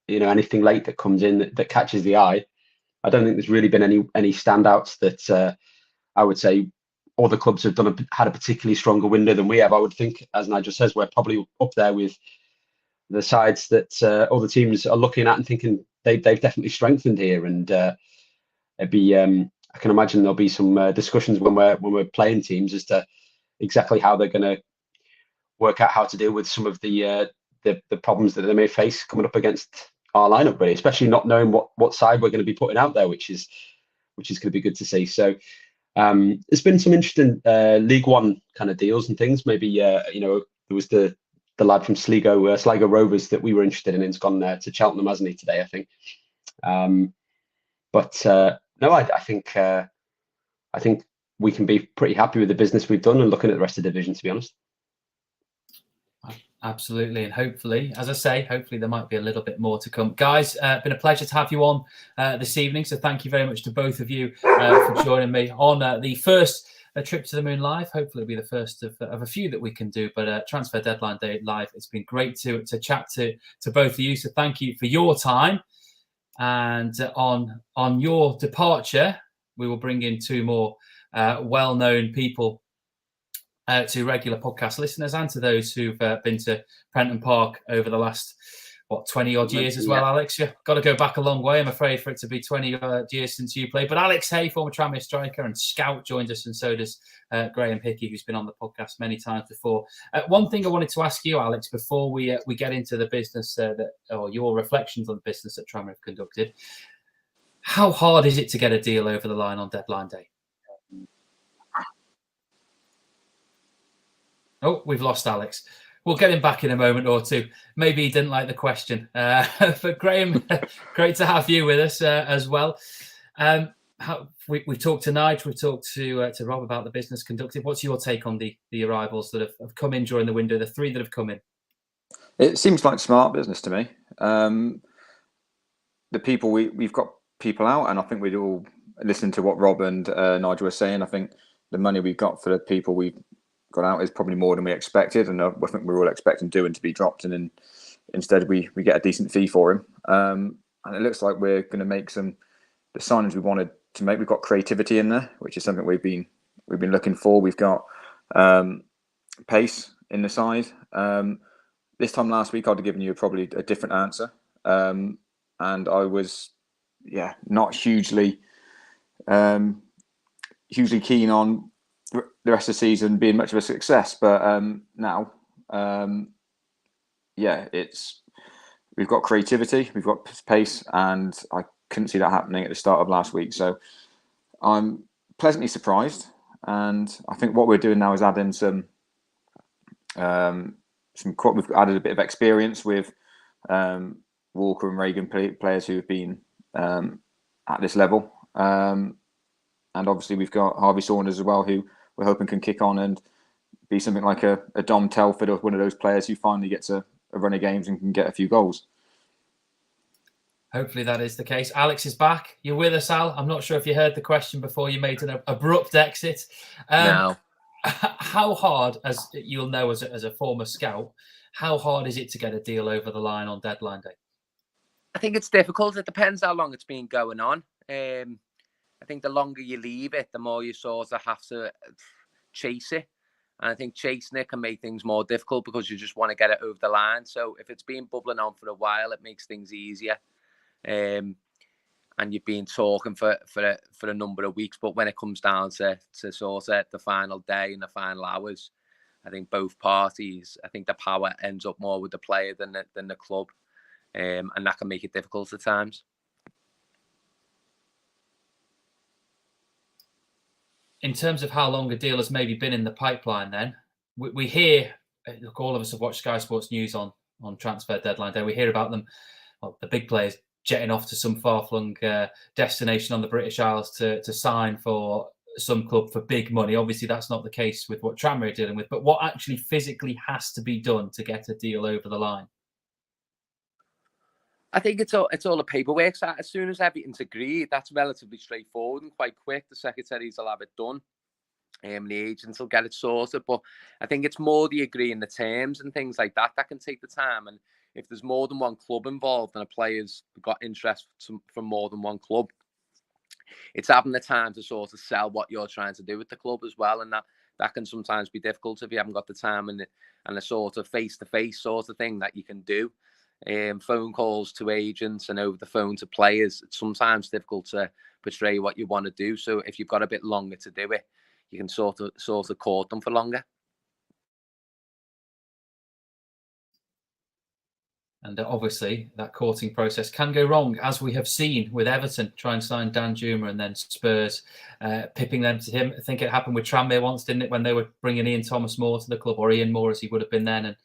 anything late that comes in that catches the eye, I don't think there's really been any standouts that I would say other clubs have had a particularly stronger window than we have. I would think, as Nigel says, we're probably up there with the sides that other teams are looking at and thinking they've definitely strengthened here. And it'd be I can imagine there'll be some discussions when we're playing teams as to exactly how they're going to work out how to deal with some of the problems that they may face coming up against our lineup, really, especially not knowing what side we're going to be putting out there, which is going to be good to see. So there's been some interesting League One kind of deals and things. Maybe there was the lad from Sligo Rovers that we were interested in. He's gone to Cheltenham, hasn't he, today, I think. No, I think we can be pretty happy with the business we've done and looking at the rest of the division, to be honest. Absolutely. And hopefully, as I say, hopefully there might be a little bit more to come. Guys, been a pleasure to have you on this evening. So thank you very much to both of you for joining me on the first Trip to the Moon live. Hopefully it'll be the first of a few that we can do. But Transfer Deadline Day live, it's been great to chat to both of you. So thank you for your time. And on your departure, we will bring in two more well-known people to regular podcast listeners and to those who've been to Prenton Park over the last 20 odd years as well. Alex, you've got to go back a long way, I'm afraid, for it to be 20 odd years since you played. But Alex Hay, former Tranmere striker and scout, joined us, and so does Graham Hickey, who's been on the podcast many times before. One thing I wanted to ask you, Alex, before we get into the business or your reflections on the business that Tranmere have conducted, how hard is it to get a deal over the line on deadline day? Oh, we've lost Alex. We'll get him back in a moment or two. Maybe he didn't like the question. But Graham, great to have you with us as well. We've talked to Nigel, we've talked to Rob about the business conducted. What's your take on the arrivals that have come in during the window, the three that have come in? It seems like smart business to me. The people we've got people out, and I think we'd all listen to what Rob and Nigel were saying. I think the money we've got for the people we've got out is probably more than we expected, and I think we were all expecting Doan to be dropped, and then instead we get a decent fee for him. And it looks like we're going to make the signings we wanted to make. We've got creativity in there, which is something we've been looking for. We've got pace in the side. This time last week, I'd have given you probably a different answer, and I was not hugely keen on the rest of the season being much of a success, but now, we've got creativity, we've got pace, and I couldn't see that happening at the start of last week. So I'm pleasantly surprised, and I think what we're doing now is adding we've added a bit of experience with Walker and Reagan players who have been at this level, and obviously we've got Harvey Saunders as well, who we're hoping can kick on and be something like a Dom Telford, or one of those players who finally gets a run of games and can get a few goals. Hopefully that is the case. Alex is back. You're with us, Al. I'm not sure if you heard the question before you made an abrupt exit. No. How hard, as you'll know as a former scout, how hard is it to get a deal over the line on deadline day? I think it's difficult. It depends how long it's been going on. I think the longer you leave it, the more you sort of have to chase it. And I think chasing it can make things more difficult because you just want to get it over the line. So if it's been bubbling on for a while, it makes things easier. And you've been talking for a number of weeks. But when it comes down to sort of the final day and the final hours, I think both parties, I think the power ends up more with the player than the club. And that can make it difficult at times. In terms of how long a deal has maybe been in the pipeline, then we hear, look, all of us have watched Sky Sports News on Transfer Deadline Day. We hear about them, the big players jetting off to some far-flung destination on the British Isles to sign for some club for big money. Obviously, that's not the case with what Tranmere are dealing with. But what actually physically has to be done to get a deal over the line? I think it's all the paperwork. So as soon as everything's agreed, that's relatively straightforward and quite quick. The secretaries will have it done. The agents will get it sorted. But I think it's more the agreeing the terms and things like that that can take the time. And if there's more than one club involved and a player's got interest from more than one club, it's having the time to sort of sell what you're trying to do with the club as well. And that can sometimes be difficult if you haven't got the time and a sort of face-to-face sort of thing that you can do. Phone calls to agents and over the phone to players, it's sometimes difficult to portray what you want to do. So if you've got a bit longer to do it, you can sort of court them for longer. And obviously, that courting process can go wrong, as we have seen with Everton try and sign Dan Juma and then Spurs pipping them to him. I think it happened with Tranmere once, didn't it, when they were bringing Ian Thomas Moore to the club, or Ian Moore as he would have been then. And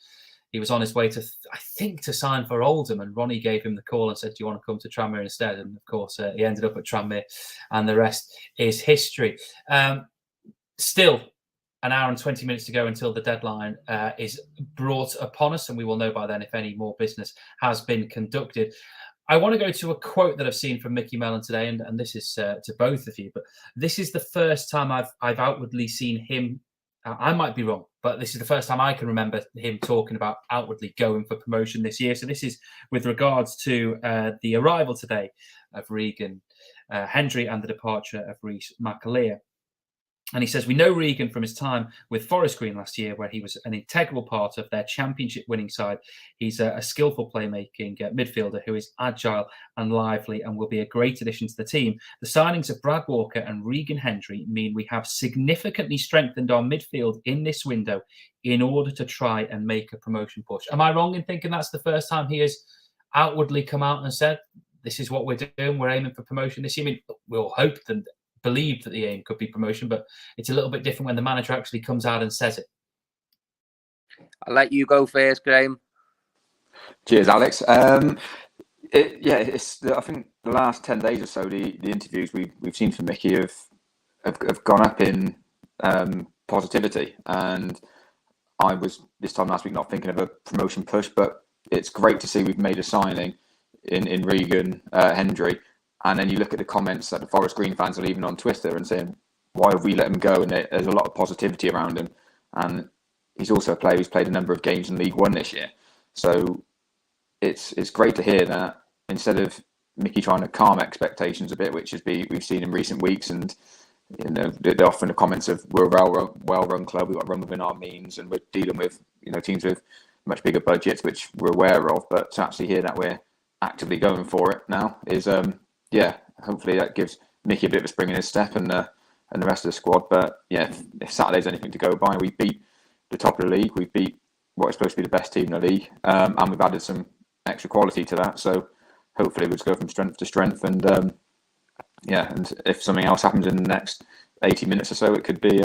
he was on his way to, I think, to sign for Oldham. And Ronnie gave him the call and said, do you want to come to Tranmere instead? And of course, he ended up at Tranmere, and the rest is history. Still, an hour and 20 minutes to go until the deadline is brought upon us, and we will know by then if any more business has been conducted. I want to go to a quote that I've seen from Mickey Mellon today, and this is to both of you, but this is the first time I've outwardly seen him. I might be wrong, but this is the first time I can remember him talking about outwardly going for promotion this year. So this is with regards to the arrival today of Regan Hendry and the departure of Rhys McAleer. And he says, we know Regan from his time with Forest Green last year, where he was an integral part of their championship winning side. He's a skillful playmaking midfielder who is agile and lively and will be a great addition to the team. The signings of Brad Walker and Regan Hendry mean we have significantly strengthened our midfield in this window in order to try and make a promotion push. Am I wrong in thinking that's the first time he has outwardly come out and said, this is what we're doing, we're aiming for promotion this year? I mean, we'll hope and believe that the aim could be promotion, but it's a little bit different when the manager actually comes out and says it. I'll let you go first, Graham. Cheers, Alex. I think the last 10 days or so, the interviews we've seen from Mickey have gone up in positivity, and I was this time last week not thinking of a promotion push, but it's great to see we've made a signing in Regan Hendry. And then you look at the comments that the Forest Green fans are leaving on Twitter and saying, why have we let him go? And there's a lot of positivity around him. And he's also a player who's played a number of games in League One this year. So it's great to hear that, instead of Mickey trying to calm expectations a bit, which we've seen in recent weeks. And they're often the comments of, we're a well-run club, we've got to run within our means, and we're dealing with teams with much bigger budgets, which we're aware of. But to actually hear that we're actively going for it now is... hopefully that gives Mickey a bit of a spring in his step and the rest of the squad. But yeah, if Saturday's anything to go by, we beat the top of the league. We beat what is supposed to be the best team in the league, and we've added some extra quality to that. So hopefully we'll just go from strength to strength. And and if something else happens in the next 80 minutes or so, it could be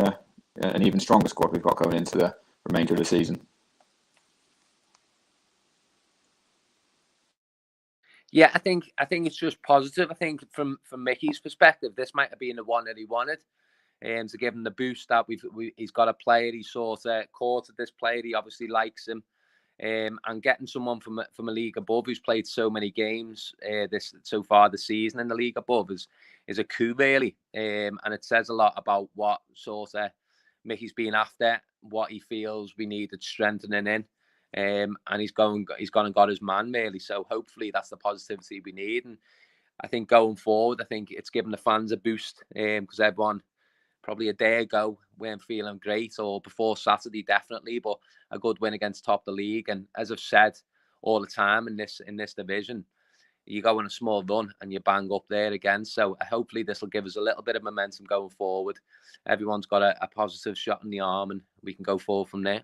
an even stronger squad we've got going into the remainder of the season. Yeah, I think it's just positive. I think from Mickey's perspective, this might have been the one that he wanted, to give him the boost that he's got a player. He sort of courted this player. He obviously likes him, and getting someone from a league above who's played so many games so far this season in the league above is a coup really, and it says a lot about what sort of Mickey's been after, what he feels we needed strengthening in. And he's gone and got his man really. So hopefully that's the positivity we need. And I think going forward, I think it's given the fans a boost, because everyone probably a day ago weren't feeling great, or before Saturday definitely, but a good win against top of the league. And as I've said all the time in this division, you go on a small run and you bang up there again. So hopefully this will give us a little bit of momentum going forward. Everyone's got a positive shot in the arm, and we can go forward from there.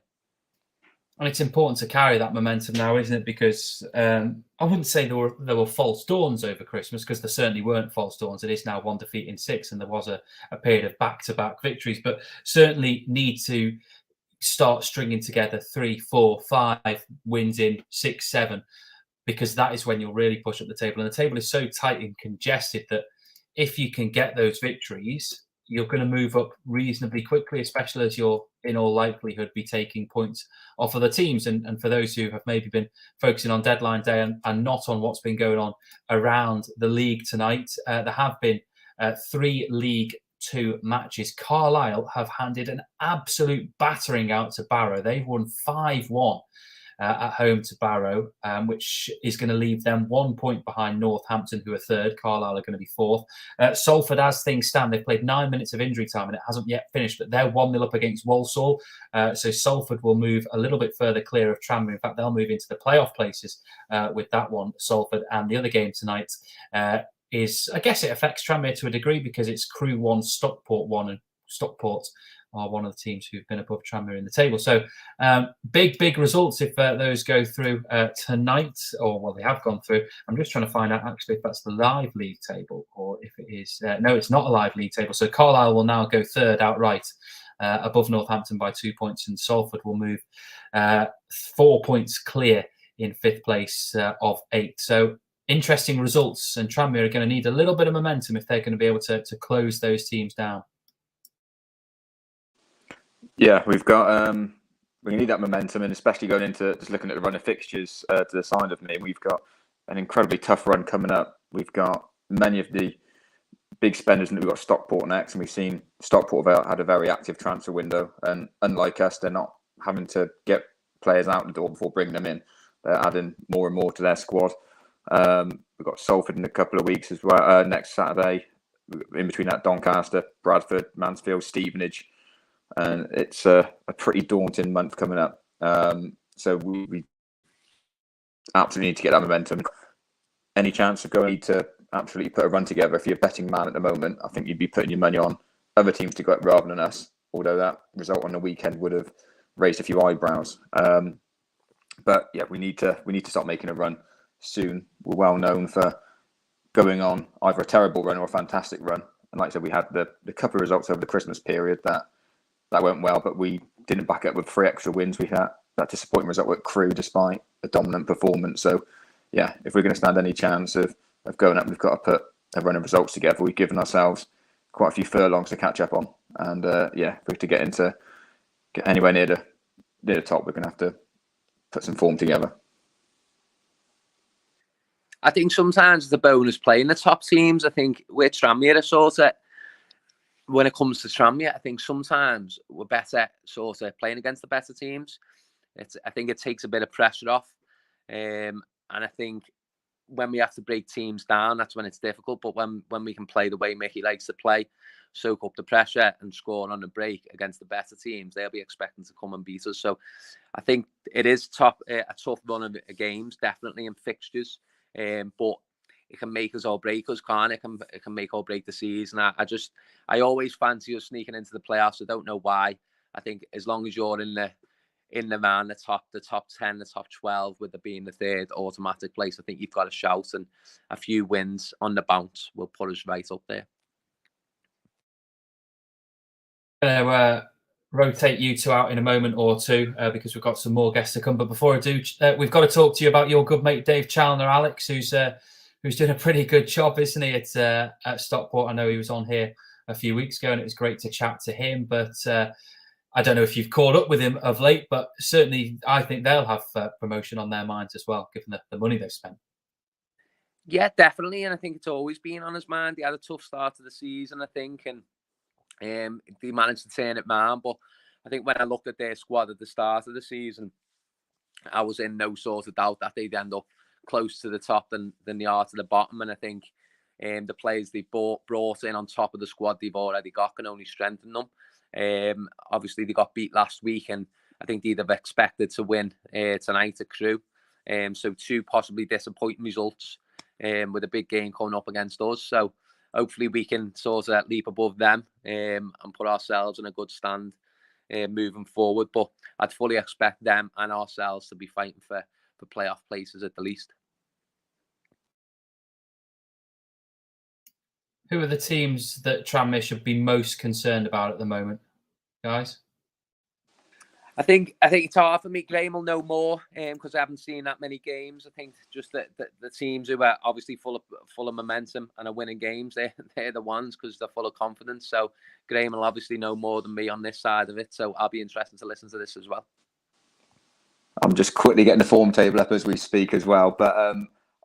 And it's important to carry that momentum now, isn't it? Because I wouldn't say there were false dawns over Christmas, because there certainly weren't false dawns. It is now 1 defeat in 6, and there was a period of back-to-back victories. But certainly need to start stringing together 3, 4, 5 wins in 6, 7, because that is when you'll really push up the table. And the table is so tight and congested that if you can get those victories, you're going to move up reasonably quickly, especially as you're in all likelihood be taking points off other teams. And for those who have maybe been focusing on deadline day and not on what's been going on around the league tonight, there have been 3 League Two matches. Carlisle have handed an absolute battering out to Barrow. They've won 5-1 at home to Barrow, which is going to leave them 1 point behind Northampton, who are third. Carlisle are going to be fourth. Salford, as things stand, they've played 9 minutes of injury time and it hasn't yet finished, but they're 1-0 up against Walsall. So Salford will move a little bit further clear of Tranmere. In fact, they'll move into the playoff places with that one, Salford. And the other game tonight is, I guess it affects Tranmere to a degree because it's Crewe 1, Stockport 1, and Stockport are one of the teams who've been above Tranmere in the table. So big results if those go through tonight, or well, they have gone through. I'm just trying to find out actually if that's the live league table or if it is. No, it's not a live league table. So Carlisle will now go third outright above Northampton by 2 points, and Salford will move 4 points clear in 5th place of 8. So interesting results, and Tranmere are going to need a little bit of momentum if they're going to be able to close those teams down. Yeah, we've got we need that momentum, and especially going into just looking at the run of fixtures to the side of me, we've got an incredibly tough run coming up. We've got many of the big spenders, and we've got Stockport next, and we've seen Stockport have had a very active transfer window, and unlike us, they're not having to get players out the door before bringing them in. They're adding more and more to their squad. We've got Salford in a couple of weeks as well. Next Saturday, in between that, Doncaster, Bradford, Mansfield, Stevenage. And it's a pretty daunting month coming up. So we absolutely need to get that momentum. Any chance of going to absolutely put a run together? If you're a betting man at the moment, I think you'd be putting your money on other teams to go up rather than us. Although that result on the weekend would have raised a few eyebrows. But yeah, we need to start making a run soon. We're well known for going on either a terrible run or a fantastic run. And like I said, we had the couple of results over the Christmas period that went well, but we didn't back up with 3 extra wins. We had that disappointing result with Crewe despite a dominant performance. So, yeah, if we're going to stand any chance of going up, we've got to put a run of results together. We've given ourselves quite a few furlongs to catch up on. And, yeah, if we're to get anywhere near the top, we're going to have to put some form together. I think sometimes the bonus playing the top teams. I think we're Tranmere are sort of, when it comes to Tranmere, I think sometimes we're better sort of playing against the better teams. I think it takes a bit of pressure off. And I think when we have to break teams down, that's when it's difficult. But when we can play the way Mickey likes to play, soak up the pressure and score on the break against the better teams, they'll be expecting to come and beat us. So I think it is a tough run of games, definitely in fixtures. But it can make us or break us, can't it? It can make or break the season. I always fancy us sneaking into the playoffs. I don't know why. I think as long as you're in the top 10, the top 12, with it being the third automatic place, I think you've got a shout, and a few wins on the bounce will put us right up there. Rotate you two out in a moment or two because we've got some more guests to come. But before I do, we've got to talk to you about your good mate Dave Challoner, Alex, who's doing a pretty good job, isn't he, at Stockport? I know he was on here a few weeks ago, and it was great to chat to him. But I don't know if you've caught up with him of late, but certainly I think they'll have promotion on their minds as well, given the money they've spent. Yeah, definitely, and I think it's always been on his mind. He had a tough start to the season, I think, and they managed to turn it round. But I think when I looked at their squad at the start of the season, I was in no sort of doubt that they'd end up close to the top than they are to the bottom. And I think the players they brought in on top of the squad they've already got can only strengthen them. Obviously, they got beat last week, and I think they'd have expected to win tonight at Crewe. So 2 possibly disappointing results with a big game coming up against us. So hopefully we can sort of leap above them and put ourselves in a good stand moving forward. But I'd fully expect them and ourselves to be fighting for playoff places at the least. Who are the teams that Tranmere should be most concerned about at the moment, guys? I think it's hard for me. Graham will know more because I haven't seen that many games. I think just that the teams who are obviously full of momentum and are winning games, they're the ones because they're full of confidence. So Graham will obviously know more than me on this side of it. So I'll be interested to listen to this as well. I'm just quickly getting the form table up as we speak as well. But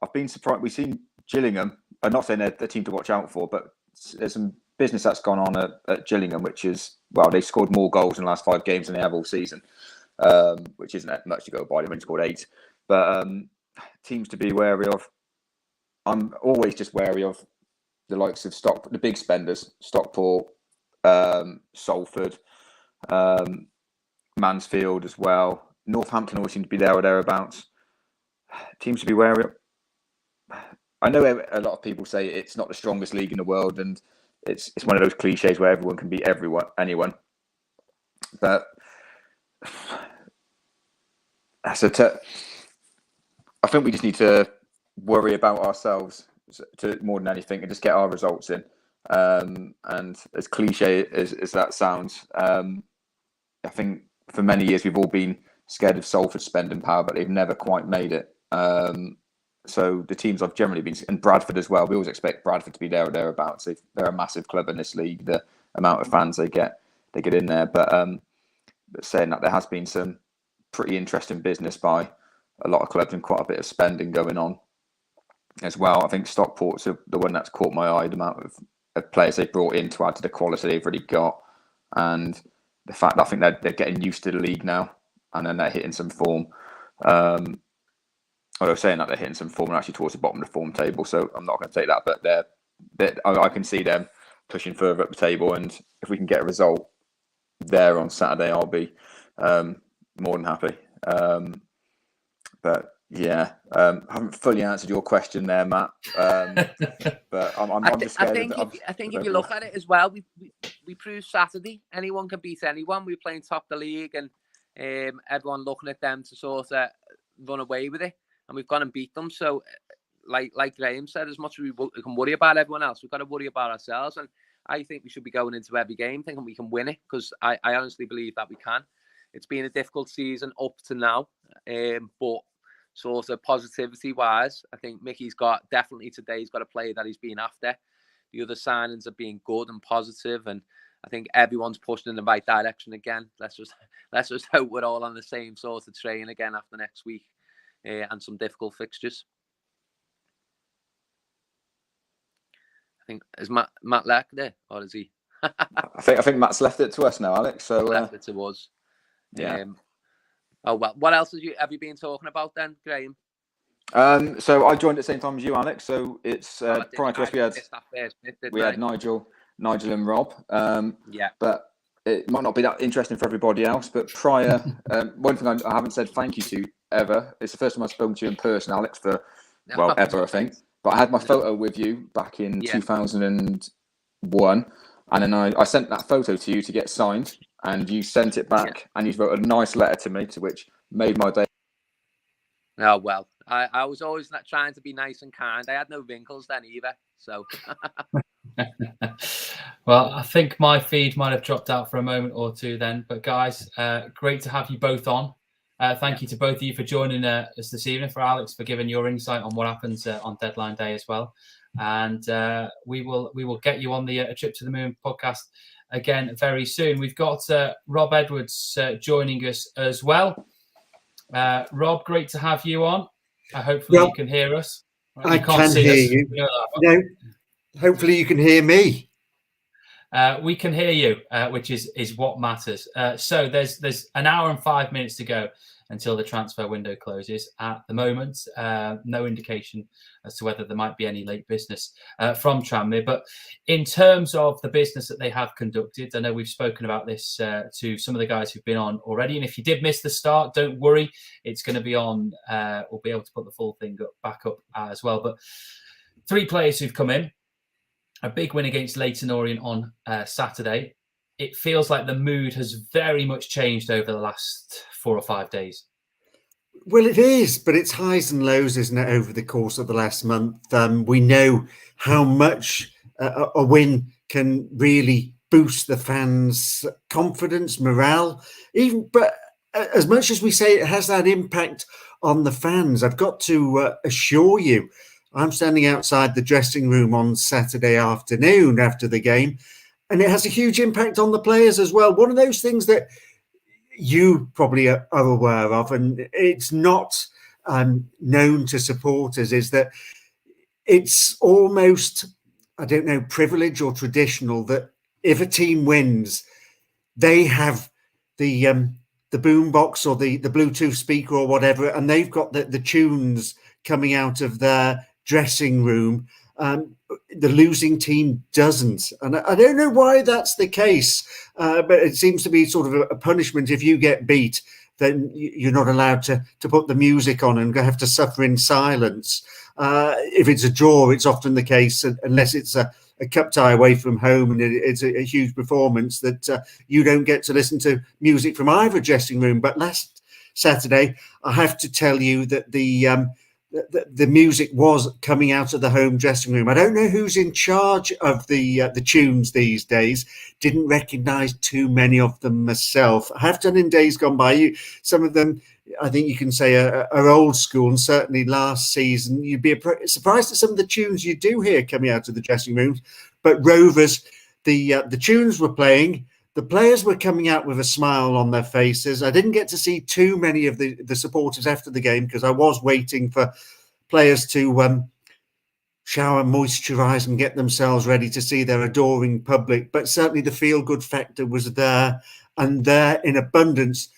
I've been surprised. We've seen Gillingham. I'm not saying they're the team to watch out for, but there's some business that's gone on at Gillingham, which is, well, they scored more goals in the last 5 games than they have all season, which isn't much to go by. They've only scored 8. But teams to be wary of. I'm always just wary of the likes of the big spenders, Stockport, Salford, Mansfield as well. Northampton always seem to be there or thereabouts. Teams to be wary of. I know a lot of people say it's not the strongest league in the world, and it's one of those cliches where everyone can beat anyone. But I think we just need to worry about ourselves more than anything and just get our results in. And as cliche as that sounds, I think for many years we've all been scared of Salford's spending power, but they've never quite made it. So the teams I've generally been, and Bradford as well, we always expect Bradford to be there or thereabouts. They're a massive club in this league, the amount of fans they get in there. But saying that, there has been some pretty interesting business by a lot of clubs and quite a bit of spending going on as well. I think Stockport's the one that's caught my eye, the amount of players they brought in to add to the quality they've already got. And the fact that I think they're getting used to the league now, and then they're hitting some form. Although saying that, they're hitting some form and actually towards the bottom of the form table, so I'm not going to take that. But I can see them pushing further up the table, and if we can get a result there on Saturday, I'll be more than happy. But yeah, I haven't fully answered your question there, Matt. But I'm just scared. I think if you look at it as well, we proved Saturday anyone can beat anyone. We were playing top of the league, and everyone looking at them to sort of run away with it. And we've gone and beat them. So, like Graham said, as much as we can worry about everyone else, we've got to worry about ourselves. And I think we should be going into every game thinking we can win it, because I honestly believe that we can. It's been a difficult season up to now, but sort of positivity-wise, I think Mickey's got a player that he's been after. The other signings are being good and positive, and I think everyone's pushing in the right direction again. Let's just hope we're all on the same sort of train again after next week. And some difficult fixtures. I think, is Matt left there, or is he? I think Matt's left it to us now, Alex. So left it to us. Yeah. Oh well. What else have you been talking about then, Graham? So I joined at the same time as you, Alex. So it's prior to us we had Nigel and Rob. Yeah. But it might not be that interesting for everybody else. But prior, one thing I haven't said thank you to ever. It's the first time I've spoken to you in person, Alex, for ever, I think. But I had my photo with you back in 2001, and then I sent that photo to you to get signed, and you sent it back, and you wrote a nice letter to me, to which made my day. Oh well, I was always trying to be nice and kind. I had no wrinkles then either, so. Well, I think my feed might have dropped out for a moment or two then, but guys, great to have you both on. Thank you to both of you for joining us this evening. For Alex, for giving your insight on what happens on deadline day as well. And we will get you on the A Trip to the Moon podcast again very soon. We've got Rob Edwards joining us as well. Rob, great to have you on. Hopefully you can hear us. I can hear you. No, hopefully you can hear me. We can hear you, which is what matters. So there's an hour and 5 minutes to go until the transfer window closes. At the moment, no indication as to whether there might be any late business from Tranmere. But in terms of the business that they have conducted, I know we've spoken about this to some of the guys who've been on already. And if you did miss the start, don't worry. It's going to be on. We'll be able to put the full thing back up as well. But 3 players who've come in. A big win against Leyton Orient on Saturday. It feels like the mood has very much changed over the last 4 or 5 days. Well, it is, but it's highs and lows, isn't it, over the course of the last month? We know how much a win can really boost the fans' confidence, morale. But as much as we say it has that impact on the fans, I've got to assure you, I'm standing outside the dressing room on Saturday afternoon after the game, and it has a huge impact on the players as well. One of those things that you probably are aware of, and it's not known to supporters, is that it's almost, I don't know, privilege or traditional that if a team wins, they have the boombox or the Bluetooth speaker or whatever, and they've got the tunes coming out of their dressing room. The losing team doesn't, and I don't know why that's the case, but it seems to be sort of a punishment. If you get beat, then you're not allowed to put the music on and have to suffer in silence. If it's a draw, it's often the case, unless it's a cup tie away from home and it's a huge performance, that you don't get to listen to music from either dressing room. But last Saturday, I have to tell you that the music was coming out of the home dressing room. I don't know who's in charge of the tunes these days. Didn't recognise too many of them myself. I have done in days gone by. Some of them, I think you can say, are old school, and certainly last season you'd be surprised at some of the tunes you do hear coming out of the dressing rooms. But Rovers, the tunes were playing. The players were coming out with a smile on their faces. I didn't get to see too many of the supporters after the game because I was waiting for players to shower, moisturise and get themselves ready to see their adoring public. But certainly the feel-good factor was there, and there in abundance.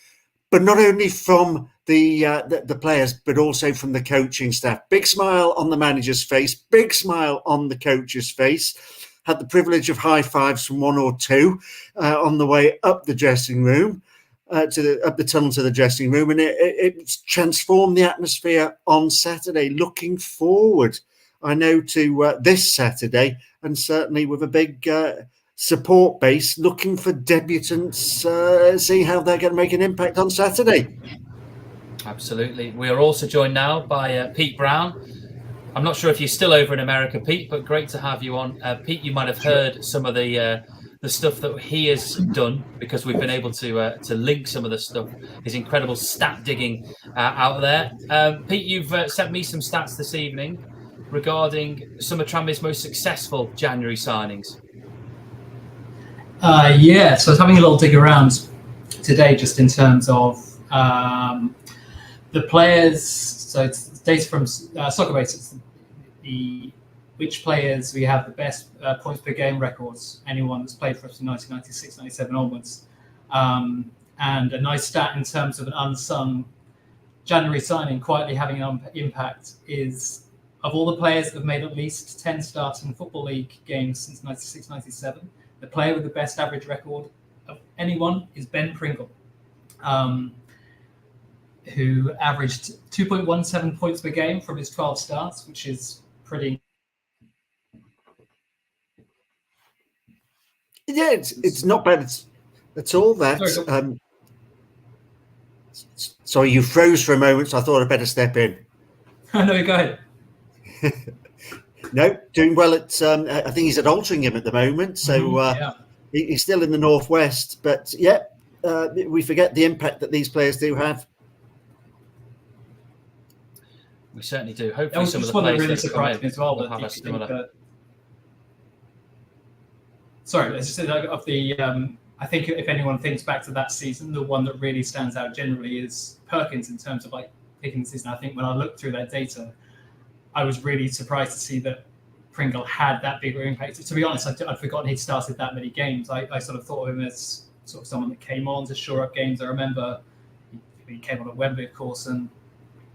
But not only from the players, but also from the coaching staff. Big smile on the manager's face, big smile on the coach's face. Had the privilege of high fives from one or two on the way up the dressing room, up the tunnel to the dressing room, and it transformed the atmosphere on Saturday. Looking forward, I know, to this Saturday, and certainly with a big support base, looking for debutants, see how they're going to make an impact on Saturday. Absolutely. We are also joined now by Pete Brown. I'm not sure if you're still over in America, Pete, but great to have you on. Pete, you might have heard some of the stuff that he has done, because we've been able to link some of the stuff, his incredible stat digging out there. Pete, you've sent me some stats this evening regarding some of Tranmere's most successful January signings. Yeah, so I was having a little dig around today just in terms of the players. So it's data from Soccerbase. It's which players we have the best points per game records, anyone that's played for us from 1996, 97 onwards. And a nice stat in terms of an unsung January signing quietly having an impact is, of all the players that have made at least 10 starts in Football League games since 96, 97, the player with the best average record of anyone is Ben Pringle, who averaged 2.17 points per game from his 12 starts, which is pretty. Yeah, it's not bad at all. That sorry, you froze for a moment, so I thought I'd better step in. No, go ahead. No, doing well at. I think he's at Altrincham at the moment, so he's still in the northwest. But yeah, we forget the impact that these players do have. We certainly do. Hopefully, some of the one that players really that surprised me as well. will have a similar. Sorry, as I said, of the. I think if anyone thinks back to that season, the one that really stands out generally is Perkins in terms of like picking the season. I think when I looked through that data, I was really surprised to see that Pringle had that bigger impact. To be honest, I'd forgotten he'd started that many games. I sort of thought of him as sort of someone that came on to shore up games. I remember he came on at Wembley, of course, and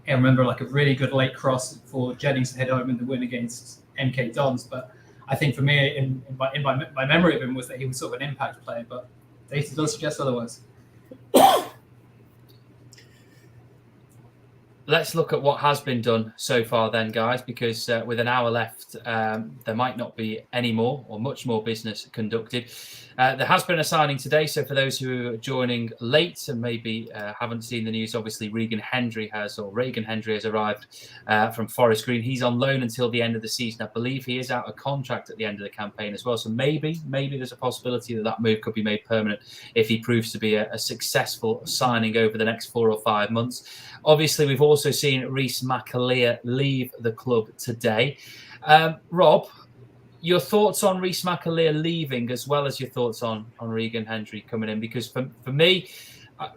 I remember like a really good late cross for Jennings to head home in the win against MK Dons. But I think for me, in my memory of him was that he was sort of an impact player, but data does suggest otherwise. let's look at what has been done so far then, guys, because with an hour left, there might not be any more or much more business conducted. There has been a signing today, so for those who are joining late and maybe haven't seen the news, obviously Regan Hendry has arrived from Forest Green. He's on loan until the end of the season. I believe he is out of contract at the end of the campaign as well, so maybe there's a possibility that move could be made permanent if he proves to be a successful signing over the next 4 or 5 months. Obviously, we've also seen Rhys McAleer leave the club today. Rob, your thoughts on Rhys McAleer leaving, as well as your thoughts on Regan Hendry coming in? Because for me,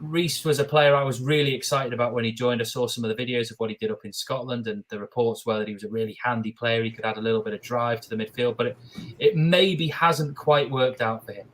Rhys was a player I was really excited about when he joined. I saw some of the videos of what he did up in Scotland, and the reports were that he was a really handy player. He could add a little bit of drive to the midfield, but it maybe hasn't quite worked out for him.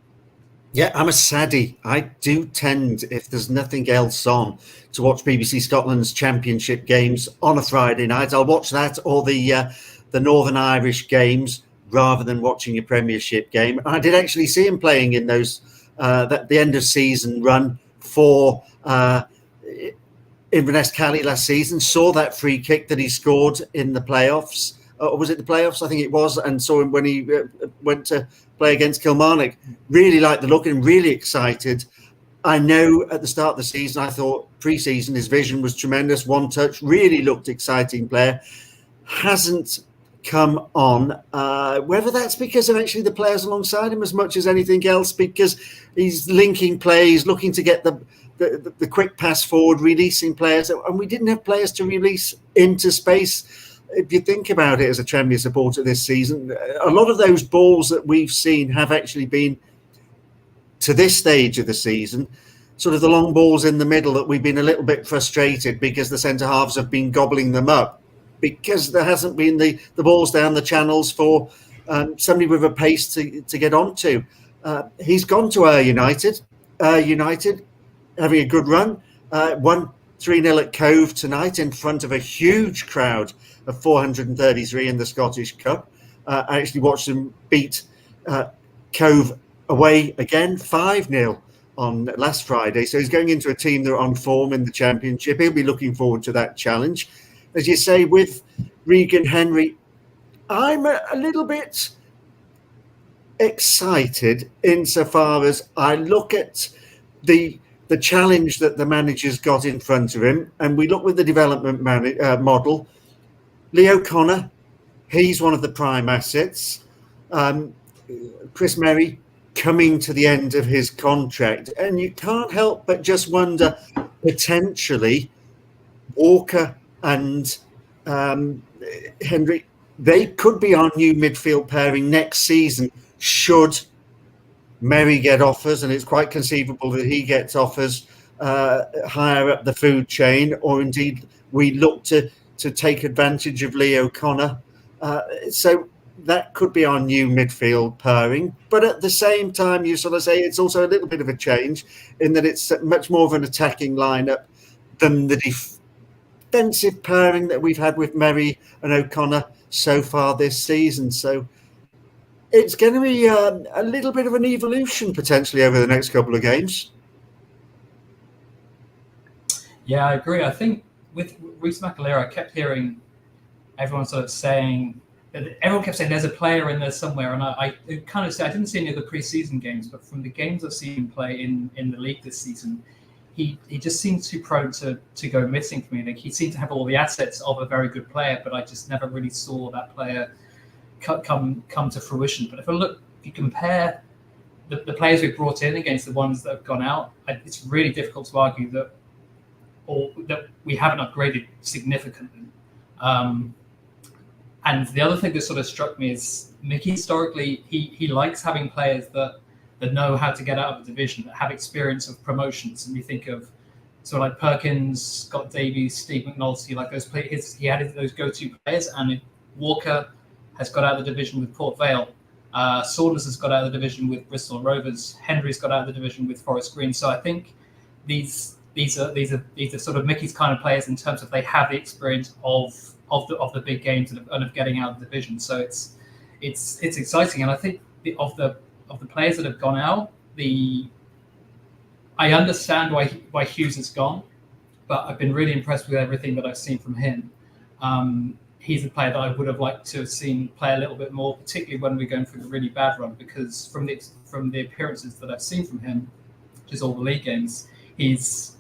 Yeah, I'm a saddie. I do tend, if there's nothing else on, to watch BBC Scotland's Championship games on a Friday night. I'll watch that or the Northern Irish games rather than watching a Premiership game. And I did actually see him playing in those the end of season run for Inverness Cali last season. Saw that free kick that he scored in the playoffs. Or was it the playoffs? I think it was. And saw him when he went to play against Kilmarnock. Really liked the look and really excited. I know at the start of the season, I thought pre-season his vision was tremendous. One touch, really looked exciting player. Hasn't come on. Whether that's because of actually the players alongside him as much as anything else, because he's linking plays, looking to get the quick pass forward, releasing players. And we didn't have players to release into space. If you think about it as a Tranmere supporter this season, a lot of those balls that we've seen have actually been, to this stage of the season, sort of the long balls in the middle that we've been a little bit frustrated because the centre-halves have been gobbling them up, because there hasn't been the balls down the channels for somebody with a pace to get onto. He's gone to United having a good run, won 3-0 at Cove tonight in front of a huge crowd of 433 in the Scottish Cup. I actually watched them beat Cove away again 5-0 on last Friday. So he's going into a team that are on form in the Championship. He'll be looking forward to that challenge. As you say, with Regan Hendry, I'm a little bit excited insofar as I look at the challenge that the manager's got in front of him, and we look with the development model. Leo Connor, he's one of the prime assets. Chris Merry coming to the end of his contract, and you can't help but just wonder, potentially Walker and Hendry, they could be our new midfield pairing next season should Merry get offers, and it's quite conceivable that he gets offers higher up the food chain, or indeed we look to take advantage of Leo Connor. So that could be our new midfield pairing. But at the same time, you sort of say it's also a little bit of a change in that it's much more of an attacking lineup than the defensive pairing that we've had with Merry and O'Connor so far this season. So it's going to be a little bit of an evolution potentially over the next couple of games. Yeah, I agree. I think with Rhys McAleer, I kept hearing everyone sort of saying, everyone kept saying there's a player in there somewhere. And I kind of said, I didn't see any of the pre-season games, but from the games I've seen him play in the league this season, he just seemed too prone to go missing for me. Like, he seemed to have all the assets of a very good player, but I just never really saw that player come to fruition. But if you compare the players we've brought in against the ones that have gone out, it's really difficult to argue that we haven't upgraded significantly. And the other thing that sort of struck me is Mickey historically, he likes having players that know how to get out of the division, that have experience of promotions. And you think of sort of like Perkins, Scott Davies, Steve McNulty, like those players, he added those go-to players. And Walker has got out of the division with Port Vale. Saunders has got out of the division with Bristol Rovers. Henry's got out of the division with Forest Green. So I think these are sort of Mickey's kind of players in terms of they have the experience of the big games and of getting out of the division. So it's exciting, and I think of the players that have gone out, I understand why Hughes has gone, but I've been really impressed with everything that I've seen from him. He's a player that I would have liked to have seen play a little bit more, particularly when we're going through the really bad run, because from the appearances that I've seen from him, which is all the league games, he's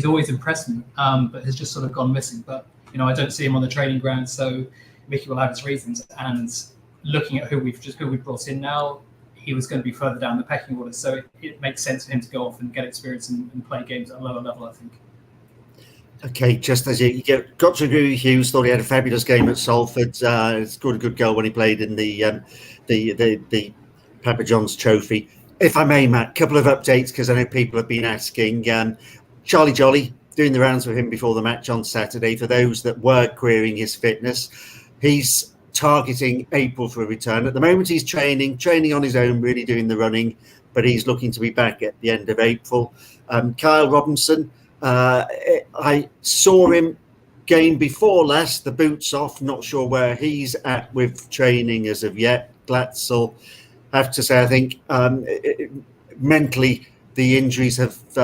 always impressed me, but has just sort of gone missing. But I don't see him on the training ground, so Mickey will have his reasons. And looking at who we've brought in now, he was going to be further down the pecking order, so it makes sense for him to go off and get experience and play games at a lower level, I think. Okay, just as you got to agree with Hughes, thought he had a fabulous game at Salford. He scored a good goal when he played in the Papa John's Trophy. If I may, Matt, a couple of updates because I know people have been asking. Charlie Jolly doing the rounds with him before the match on Saturday. For those that were querying his fitness, he's targeting April for a return. At the moment, he's training on his own, really doing the running, but he's looking to be back at the end of April. Kyle Robinson. I saw him game before last, the boots off, not sure where he's at with training as of yet. Glatzel, I have to say, I think mentally the injuries have, for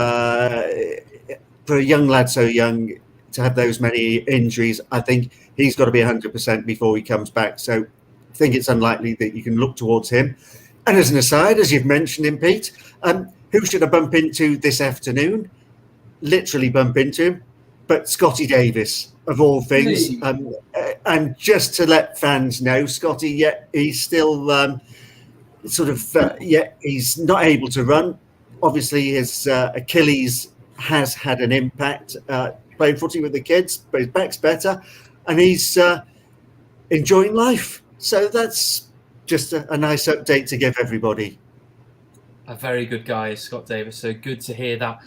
a young lad so young, to have those many injuries, I think he's got to be 100% before he comes back. So I think it's unlikely that you can look towards him. And as an aside, as you've mentioned him, Pete, who should I bump into this afternoon? Literally bump into him, but Scotty Davis, of all things. And just to let fans know, Scotty, he's still he's not able to run. Obviously, his Achilles has had an impact playing footy with the kids, but his back's better, and he's enjoying life. So that's just a nice update to give everybody. A very good guy, Scott Davis. So good to hear that.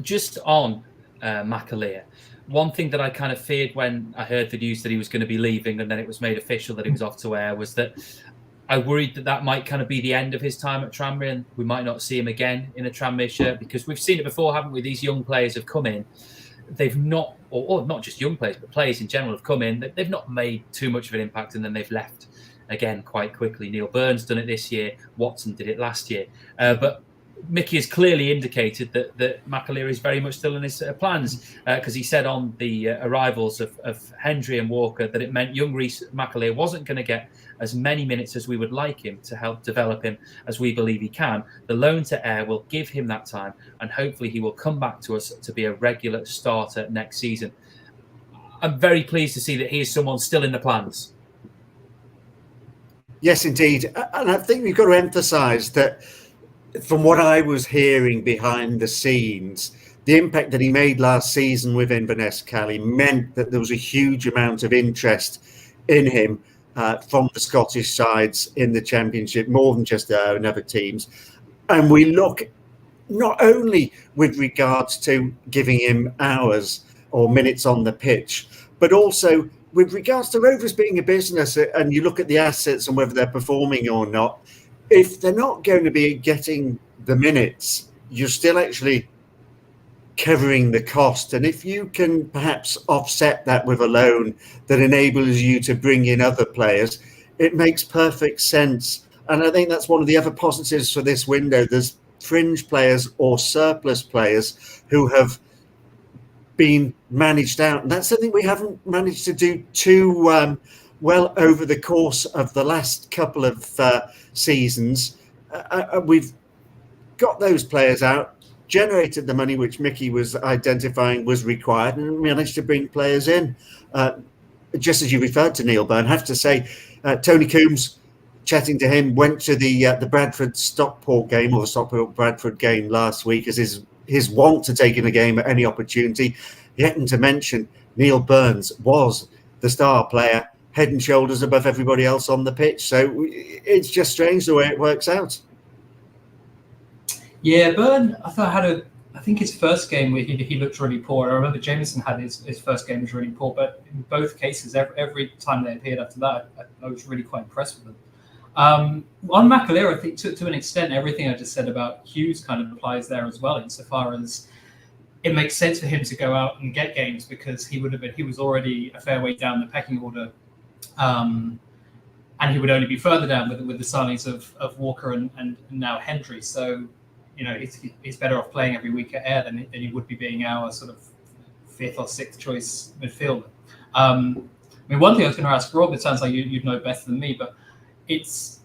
Just on McAleer, one thing that I kind of feared when I heard the news that he was going to be leaving and then it was made official that he was off to Ayr was that I worried that might kind of be the end of his time at Tranmere and we might not see him again in a Tranmere shirt, because we've seen it before, haven't we? These young players have come in. They've not, or not just young players, but players in general have come in. They've not made too much of an impact and then they've left again quite quickly. Neil Burns done it this year. Watson did it last year. But Mickey has clearly indicated that McAleer is very much still in his plans, because he said on the arrivals of Hendry and Walker that it meant young Rhys McAleer wasn't going to get as many minutes as we would like him to help develop him as we believe he can. The loan to Ayr will give him that time, and hopefully he will come back to us to be a regular starter next season. I'm very pleased to see that he is someone still in the plans. Yes, indeed. And I think we've got to emphasise that from what I was hearing behind the scenes, the impact that he made last season with Inverness Cali meant that there was a huge amount of interest in him from the Scottish sides in the Championship, more than just and other teams. And we look not only with regards to giving him hours or minutes on the pitch, but also with regards to Rovers being a business, and you look at the assets and whether they're performing or not, if they're not going to be getting the minutes, you're still actually covering the cost. And if you can perhaps offset that with a loan that enables you to bring in other players, it makes perfect sense. And I think that's one of the other positives for this window. There's fringe players or surplus players who have been managed out. And that's something we haven't managed to do too well over the course of the last couple of seasons. We've got those players out, generated the money which Mickey was identifying was required, and managed to bring players in. Just as you referred to Neil Byrne, I have to say, Tony Coombs, chatting to him, went to the Bradford-Stockport game, or the Stockport-Bradford game last week, as his want to take in a game at any opportunity. Yet to mention, Neil Burns was the star player, head and shoulders above everybody else on the pitch. So it's just strange the way it works out. Yeah, Byrne, I think his first game he looked really poor. I remember Jameson had his first game was really poor, but in both cases, every time they appeared after that, I was really quite impressed with them. On McAleer, I think to an extent, everything I just said about Hughes kind of applies there as well, insofar as it makes sense for him to go out and get games, because he was already a fair way down the pecking order, and he would only be further down with the signings of Walker and now Hendry. So, he's better off playing every week at Ayr than he would be being our sort of fifth or sixth choice midfielder. I mean, one thing I was going to ask Rob, it sounds like you'd know better than me, but it's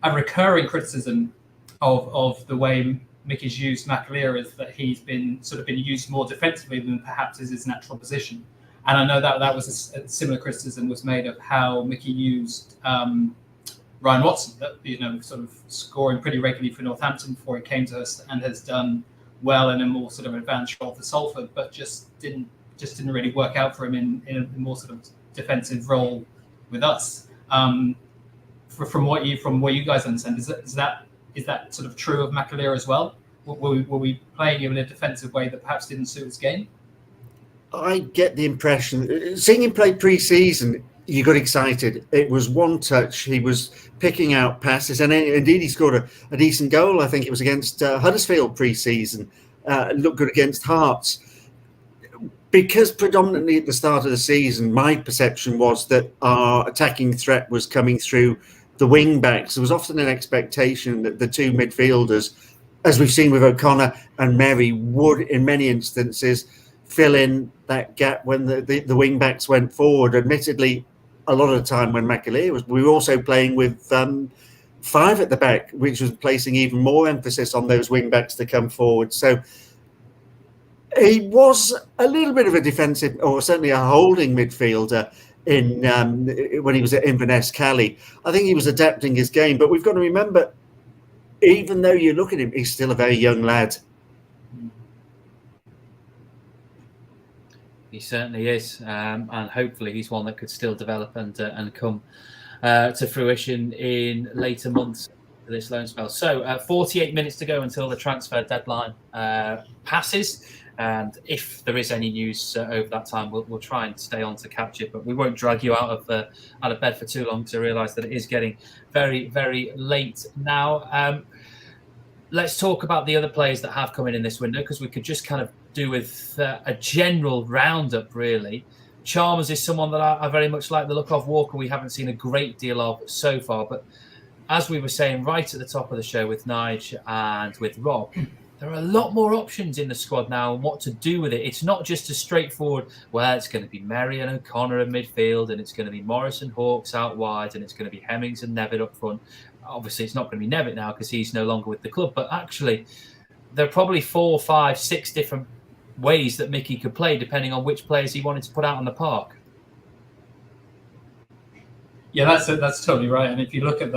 a recurring criticism of the way Mickey's used McAleer is that he's been used more defensively than perhaps is his natural position. And I know that was a similar criticism was made of how Mickey used Ryan Watson, that, you know, sort of scoring pretty regularly for Northampton before he came to us, and has done well in a more sort of advanced role for Salford, but just didn't really work out for him in a more sort of defensive role with us. From what you guys understand, is that sort of true of McAleer as well? Were we playing him in a defensive way that perhaps didn't suit his game? I get the impression, seeing him play pre-season, you got excited. It was one touch. He was picking out passes, and indeed he scored a decent goal. I think it was against Huddersfield pre-season. Looked good against Hearts. Because predominantly at the start of the season, my perception was that our attacking threat was coming through the wing backs. There was often an expectation that the two midfielders, as we've seen with O'Connor and Merry, would in many instances fill in that gap when the wing backs went forward. Admittedly, a lot of the time when McAleer was, we were also playing with five at the back, which was placing even more emphasis on those wing backs to come forward. So he was a little bit of a defensive, or certainly a holding midfielder in when he was at Inverness Cali. I think he was adapting his game, but we've got to remember, even though you look at him, he's still a very young lad. He certainly is, and hopefully he's one that could still develop and come to fruition in later months for this loan spell. So 48 minutes to go until the transfer deadline passes, and if there is any news over that time, we'll try and stay on to catch it, but we won't drag you out of bed for too long, to realise that it is getting very, very late now. Let's talk about the other players that have come in this window, because we could just kind of do with a general roundup, really. Chalmers is someone that I very much like the look of. Walker, we haven't seen a great deal of so far, but as we were saying right at the top of the show with Nige and with Rob, there are a lot more options in the squad now and what to do with it. It's not just a straightforward, well, it's going to be Merry and O'Connor in midfield, and it's going to be Morris and Hawkes out wide, and it's going to be Hemmings and Nevitt up front. Obviously, it's not going to be Nevitt now because he's no longer with the club, but actually, there are probably 4, 5, 6 different ways that Mickey could play depending on which players he wanted to put out on the park. Yeah, that's totally right. And if you look at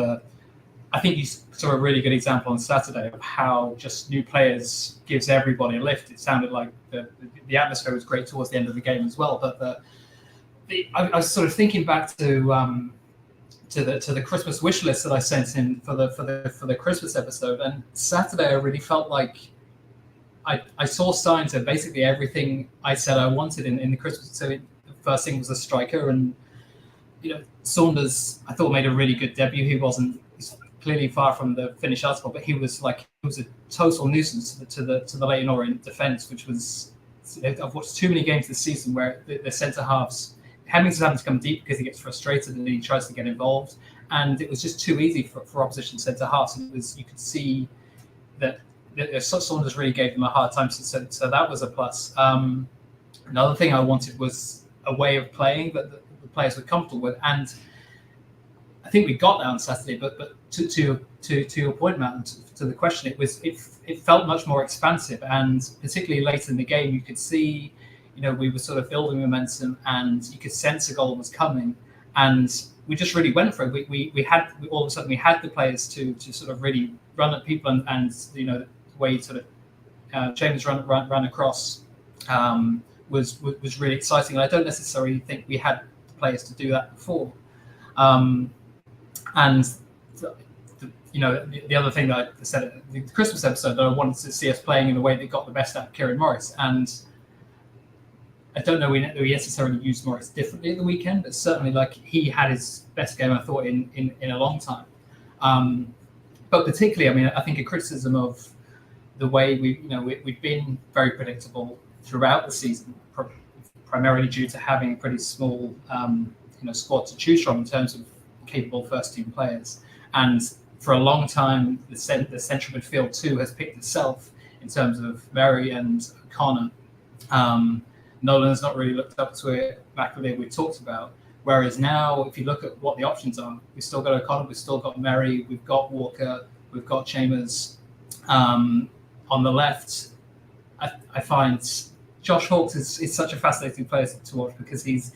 I think you saw a really good example on Saturday of how just new players gives everybody a lift. It sounded like the atmosphere was great towards the end of the game as well. But I was sort of thinking back to the Christmas wish list that I sent in for the Christmas episode, and Saturday I really felt like I saw signs of basically everything I said I wanted in the Christmas. So the first thing was a striker, and Saunders I thought made a really good debut. He's clearly far from the finished article, but he was a total nuisance to the Leyton Orient defence, which was, I've watched too many games this season where the centre halves, Hemmings is having to come deep because he gets frustrated and he tries to get involved, and it was just too easy for opposition centre halves. And you could see that Saunders really gave them a hard time, so that was a plus. Another thing I wanted was a way of playing that the players were comfortable with, and I think we got that on Saturday. But to your point, Matt, and to the question, it felt much more expansive, and particularly later in the game, you could see, we were sort of building momentum, and you could sense a goal was coming, and we just really went for it. We had all of a sudden we had the players to sort of really run at people, and the way sort of James ran across was really exciting. And I don't necessarily think we had the players to do that before. And the other thing that I said at the Christmas episode, that I wanted to see us playing in a way that got the best out of Kieran Morris. And I don't know we necessarily used Morris differently at the weekend, but certainly he had his best game, I thought, in a long time. But particularly, I think a criticism of the way we've been very predictable throughout the season, primarily due to having a pretty small squad to choose from in terms of capable first-team players. And for a long time, the central midfield too has picked itself in terms of Merry and O'Connor. Nolan has not really looked up to it. McAleer we talked about. Whereas now, if you look at what the options are, we've still got O'Connor, we've still got Merry, we've got Walker, we've got Chambers. On the left, I find Josh Hawkes is such a fascinating player to watch, because he's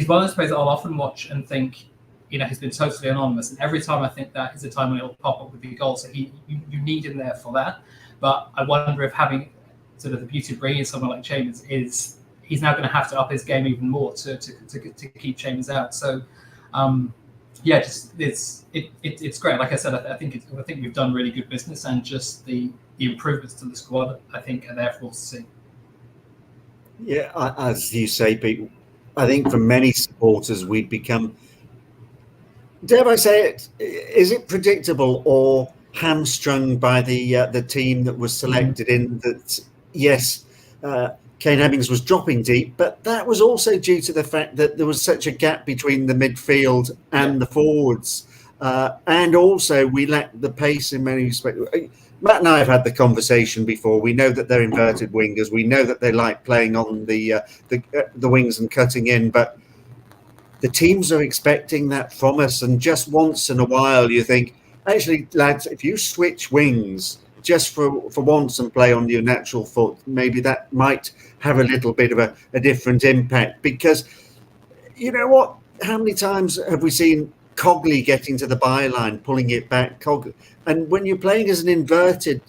one of those players that I'll often watch and think, he's been totally anonymous. And every time I think that is a time when it'll pop up with the goal. So you need him there for that. But I wonder if having sort of the beauty of bringing someone like Chambers is he's now going to have to up his game even more to keep Chambers out. So, it's great. Like I said, I think we've done really good business, and just the improvements to the squad, I think, are there for us to see. Yeah, as you say, Pete, I think for many supporters, we've become, dare I say it, is it predictable or hamstrung by the team that was selected in that? Yes, Kane Hemmings was dropping deep, but that was also due to the fact that there was such a gap between the midfield and the forwards. And also we lacked the pace in many respects. Matt and I have had the conversation before. We know that they're inverted wingers. We know that they like playing on the wings and cutting in, but the teams are expecting that from us. And just once in a while, you think, actually, lads, if you switch wings just for once and play on your natural foot, maybe that might have a little bit of a different impact. Because you know what? How many times have we seen Cogley getting to the byline, pulling it back? And when you're playing as an inverted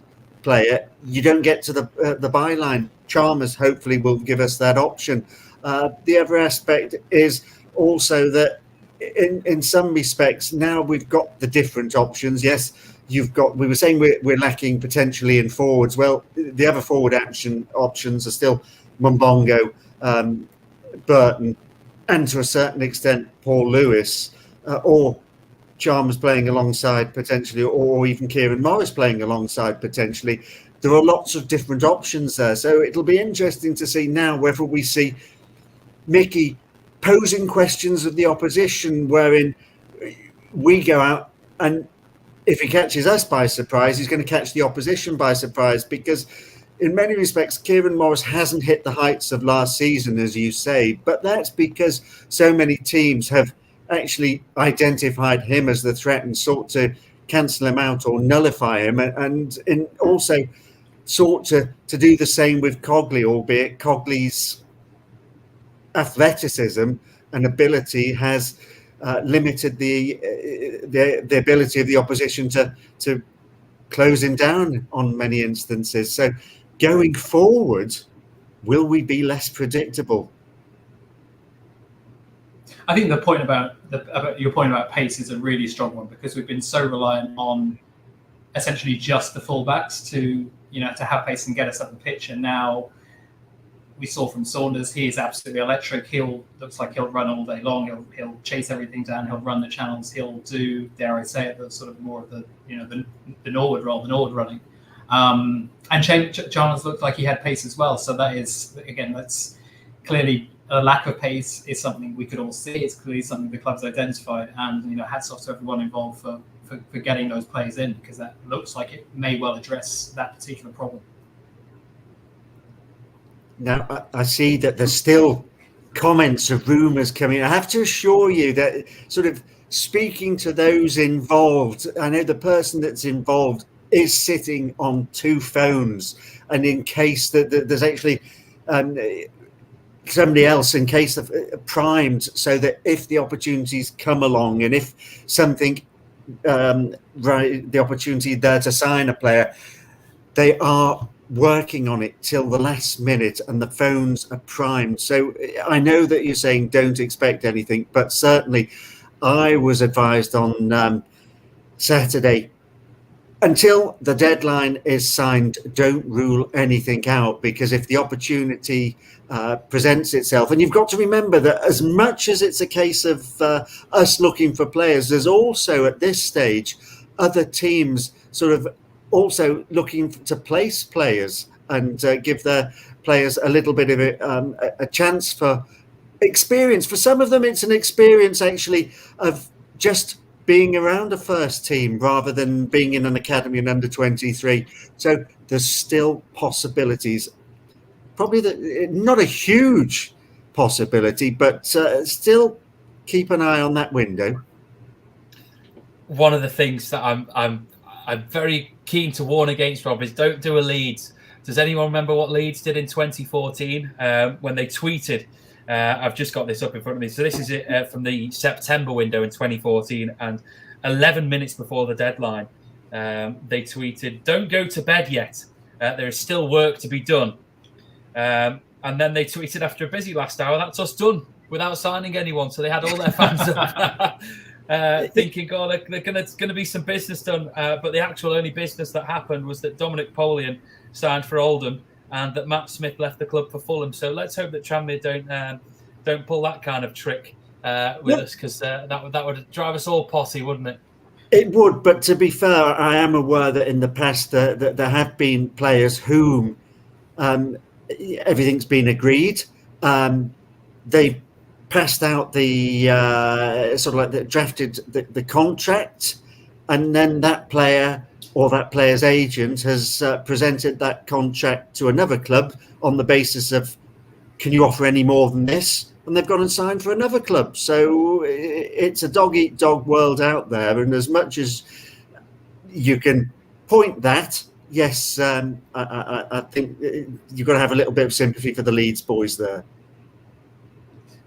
player, you don't get to the byline. Chalmers hopefully will give us that option. The other aspect is also that in some respects now we've got the different options. Yes, we were saying we're lacking potentially in forwards. Well, the other forward options are still Mumbongo, Burton, and to a certain extent Paul Lewis, or Chalmers playing alongside potentially, or even Kieran Morris playing alongside potentially. There are lots of different options there, so it'll be interesting to see now whether we see Mickey posing questions of the opposition, wherein we go out and if he catches us by surprise, he's going to catch the opposition by surprise, because in many respects, Kieran Morris hasn't hit the heights of last season, as you say, but that's because so many teams have actually identified him as the threat and sought to cancel him out or nullify him, and also sought to do the same with Cogley, albeit Cogley's athleticism and ability has limited the ability of the opposition to close him down on many instances. So going forward, will we be less predictable? I think the point about your point about pace is a really strong one, because we've been so reliant on essentially just the fullbacks to have pace and get us up the pitch. And now we saw from Saunders, he is absolutely electric. Looks like he'll run all day long. He'll chase everything down. He'll run the channels. He'll do, dare I say it, the sort of more of the the Norwood role, the Norwood running. And Chalmers looked like he had pace as well. So that is, again, that's clearly a lack of pace is something we could all see. It's clearly something the club's identified, and hats off to everyone involved for getting those players in, because that looks like it may well address that particular problem. Now, I see that there's still comments of rumours coming. I have to assure you that, sort of speaking to those involved, I know the person that's involved is sitting on two phones, and in case that there's actually somebody else in case of primed, so that if the opportunities come along and if something the opportunity there to sign a player, they are working on it till the last minute and the phones are primed. So I know that you're saying don't expect anything, but certainly I was advised on Saturday, until the deadline is signed, don't rule anything out, because if the opportunity presents itself, and you've got to remember that as much as it's a case of us looking for players, there's also at this stage other teams sort of also looking to place players and give their players a little bit of a chance for experience. For some of them, it's an experience actually of just being around a first team rather than being in an academy and under 23. So there's still possibilities. probably not a huge possibility, but still keep an eye on that window. One of the things that I'm very keen to warn against, Rob, is don't do a Leeds. Does anyone remember what Leeds did in 2014 when they tweeted? I've just got this up in front of me. So this is it from the September window in 2014, and 11 minutes before the deadline, they tweeted, "Don't go to bed yet. There is still work to be done." And then they tweeted after a busy last hour, "That's us done," without signing anyone. So they had all their fans up. Thinking, "Oh, there's going to be some business done," but the actual only business that happened was that Dominic Polian signed for Oldham and that Matt Smith left the club for Fulham. So let's hope that Tranmere don't pull that kind of trick with us, because that would drive us all potty, wouldn't it? It would, but to be fair, I am aware that in the past that there have been players whom everything's been agreed. They passed out the drafted the contract, and then that player or that player's agent has presented that contract to another club on the basis of, can you offer any more than this? And they've gone and signed for another club. So it's a dog-eat-dog world out there. And as much as you can point that, yes, I think you've got to have a little bit of sympathy for the Leeds boys there.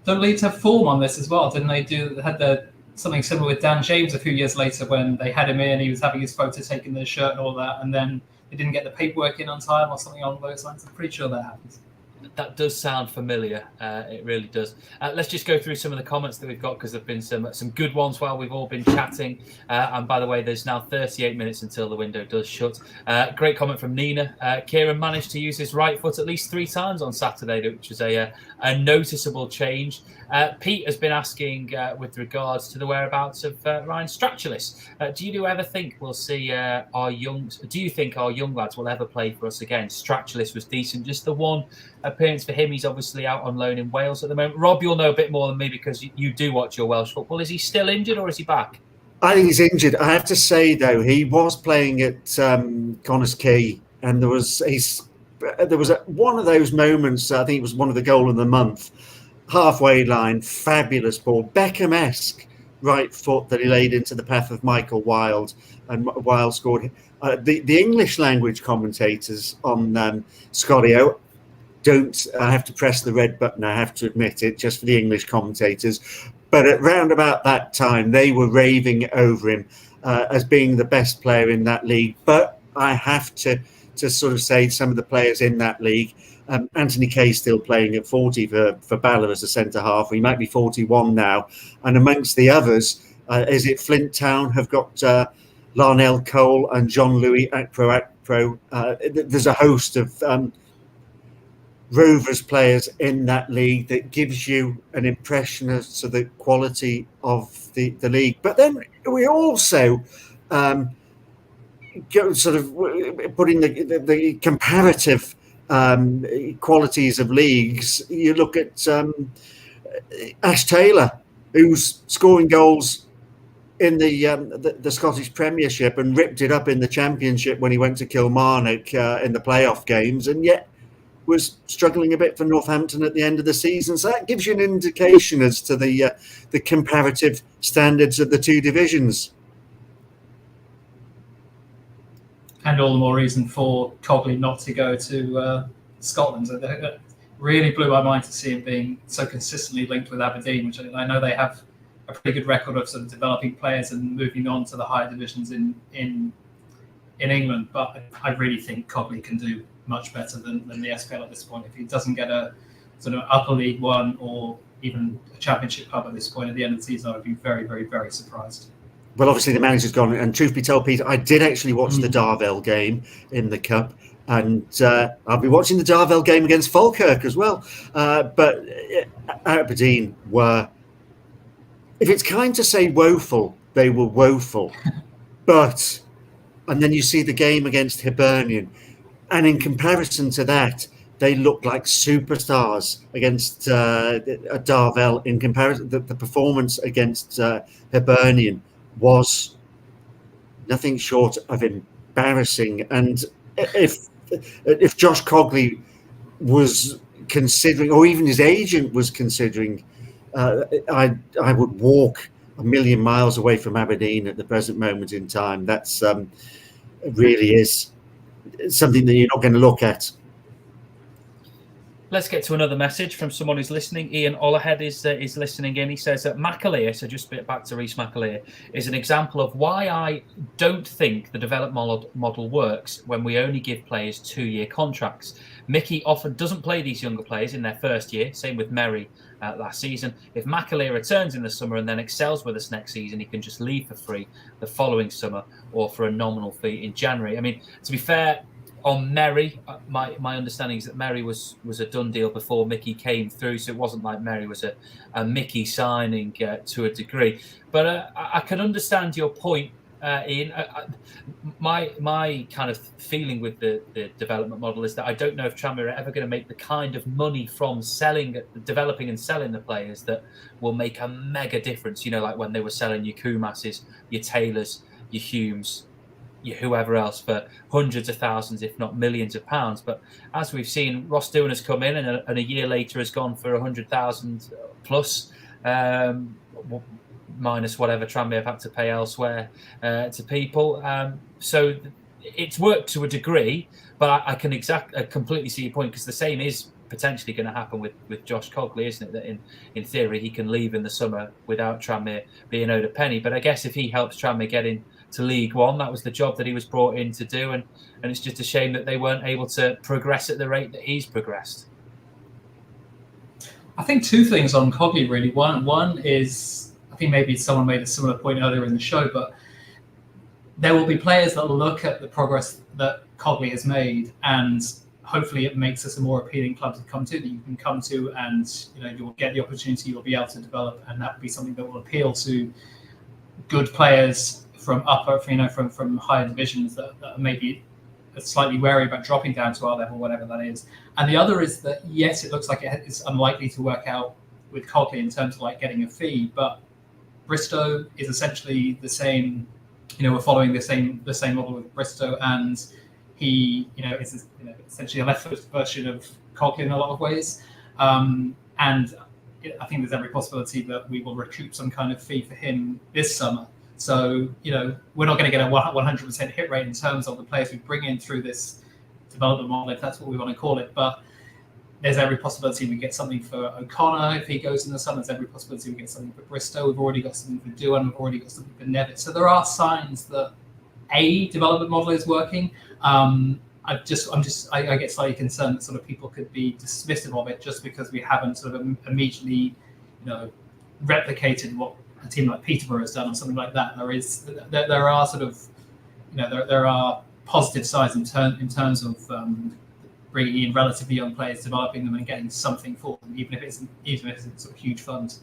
Don't Leeds have form on this as well? Didn't they had something similar with Dan James a few years later when they had him in, he was having his photo taken, the shirt and all that, and then they didn't get the paperwork in on time or something along those lines? I'm pretty sure that happens. That does sound familiar. It really does. Let's just go through some of the comments that we've got, because there've been some good ones while we've all been chatting. And by the way, there's now 38 minutes until the window does shut. Great comment from Nina. Kieran managed to use his right foot at least 3 times on Saturday, which was a noticeable change. Pete has been asking with regards to the whereabouts of Ryan Stratulis. Do you ever think we'll see do you think our young lads will ever play for us again? Stratulis was decent. Just the one appearance for him. He's obviously out on loan in Wales at the moment. Rob, you'll know a bit more than me because you do watch your Welsh football. Is he still injured or is he back? I think he's injured. I have to say, though, he was playing at Connors Quay, and there was one of those moments, I think it was one of the goal of the month, halfway line, fabulous ball, Beckham-esque right foot that he laid into the path of Michael Wilde, and Wilde scored. The English language commentators on Scorio I have to press the red button, I have to admit it, just for the English commentators. But at round about that time, they were raving over him as being the best player in that league. But I have to sort of say some of the players in that league, Anthony Kay still playing at 40 for Bala as a centre-half. He might be 41 now. And amongst the others, is it Flint Town have got Larnell Cole and Jean-Louis Akpro. There's a host of Rovers players in that league that gives you an impression as to the quality of the league. But then we also sort of putting the comparative qualities of leagues. You look at Ash Taylor, who's scoring goals in the Scottish Premiership and ripped it up in the Championship when he went to Kilmarnock in the playoff games, and yet was struggling a bit for Northampton at the end of the season. So that gives you an indication as to the comparative standards of the two divisions. And all the more reason for Cogley not to go to Scotland. It really blew my mind to see him being so consistently linked with Aberdeen, which I know they have a pretty good record of sort of developing players and moving on to the higher divisions in England. But I really think Cogley can do much better than the SPL at this point. If he doesn't get a sort of upper League One or even a Championship club at this point at the end of the season, I would be very, very, very surprised. Well, obviously the manager's gone, and truth be told, Peter, I did actually watch the Darvel game in the Cup, and I'll be watching the Darvel game against Falkirk as well. But Aberdeen were, if it's kind to say woeful, they were woeful. But, and then you see the game against Hibernian, and in comparison to that, they looked like superstars against Darvel. In comparison, the performance against Hibernian was nothing short of embarrassing. And if Josh Cogley was considering, or even his agent was considering, I would walk a million miles away from Aberdeen at the present moment in time. That's really is something that you're not going to look at. Let's get to another message from someone who's listening. Ian Ollerhead is listening in. He says that McAleer, so just a bit back to Rhys McAleer, is an example of why I don't think the development model works when we only give players 2-year contracts. Mickey often doesn't play these younger players in their first year, same with Merry last season. If McAleer returns in the summer and then excels with us next season, he can just leave for free the following summer or for a nominal fee in January. I mean, to be fair, on Merry, my understanding is that Merry was a done deal before Mickey came through, so it wasn't like Merry was a Mickey signing to a degree. But I can understand your point, Ian. My kind of feeling with the development model is that I don't know if Tranmere are ever going to make the kind of money from developing and selling the players that will make a mega difference. You know, like when they were selling your Kumases, your Taylors, your Humes, whoever else for hundreds of thousands, if not millions of pounds. But as we've seen, Ross Doohan has come in and a year later has gone for 100,000 plus, minus whatever Tranmere have had to pay elsewhere to people. So it's worked to a degree, but I can completely see your point, because the same is potentially going to happen with Josh Cogley, isn't it? That in theory he can leave in the summer without Tranmere being owed a penny. But I guess if he helps Tranmere get in to League One, that was the job that he was brought in to do, and it's just a shame that they weren't able to progress at the rate that he's progressed. I think two things on Cogley really. One is, I think maybe someone made a similar point earlier in the show, but there will be players that look at the progress that Cogley has made, and hopefully it makes us a more appealing club to come to, that you can come to, and you'll get the opportunity, you'll be able to develop, and that will be something that will appeal to good players from from higher divisions that are maybe slightly wary about dropping down to our level, whatever that is. And the other is that, yes, it looks like it's unlikely to work out with Cogley in terms of like getting a fee, but Bristow is essentially the same. We're following the same model with Bristow, and he is essentially a left-footed version of Cogley in a lot of ways. And I think there's every possibility that we will recoup some kind of fee for him this summer. So, we're not going to get a 100% hit rate in terms of the players we bring in through this development model, if that's what we want to call it. But there's every possibility we get something for O'Connor if he goes in the summer. There's every possibility we get something for Bristow. We've already got something for Doohan. We've already got something for Nevitt. So there are signs that a development model is working. I get slightly concerned that sort of people could be dismissive of it just because we haven't sort of immediately, replicated what a team like Peterborough has done or something like that. There are sort of, there are positive sides in terms of bringing in relatively young players, developing them, and getting something for them, even if it's sort of huge funds.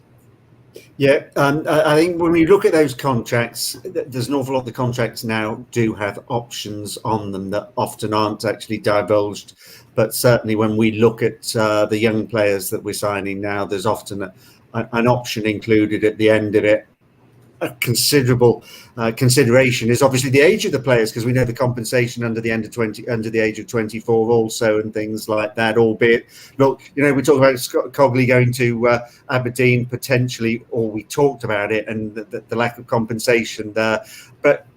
Yeah, I think when we look at those contracts, there's an awful lot of the contracts now do have options on them that often aren't actually divulged. But certainly when we look at the young players that we're signing now, there's often an option included at the end of it. A considerable consideration is obviously the age of the players, because we know the compensation under the age of 24 also, and things like that. Albeit, look, we talk about Scott Cogley going to Aberdeen potentially, or we talked about it, and the lack of compensation there. But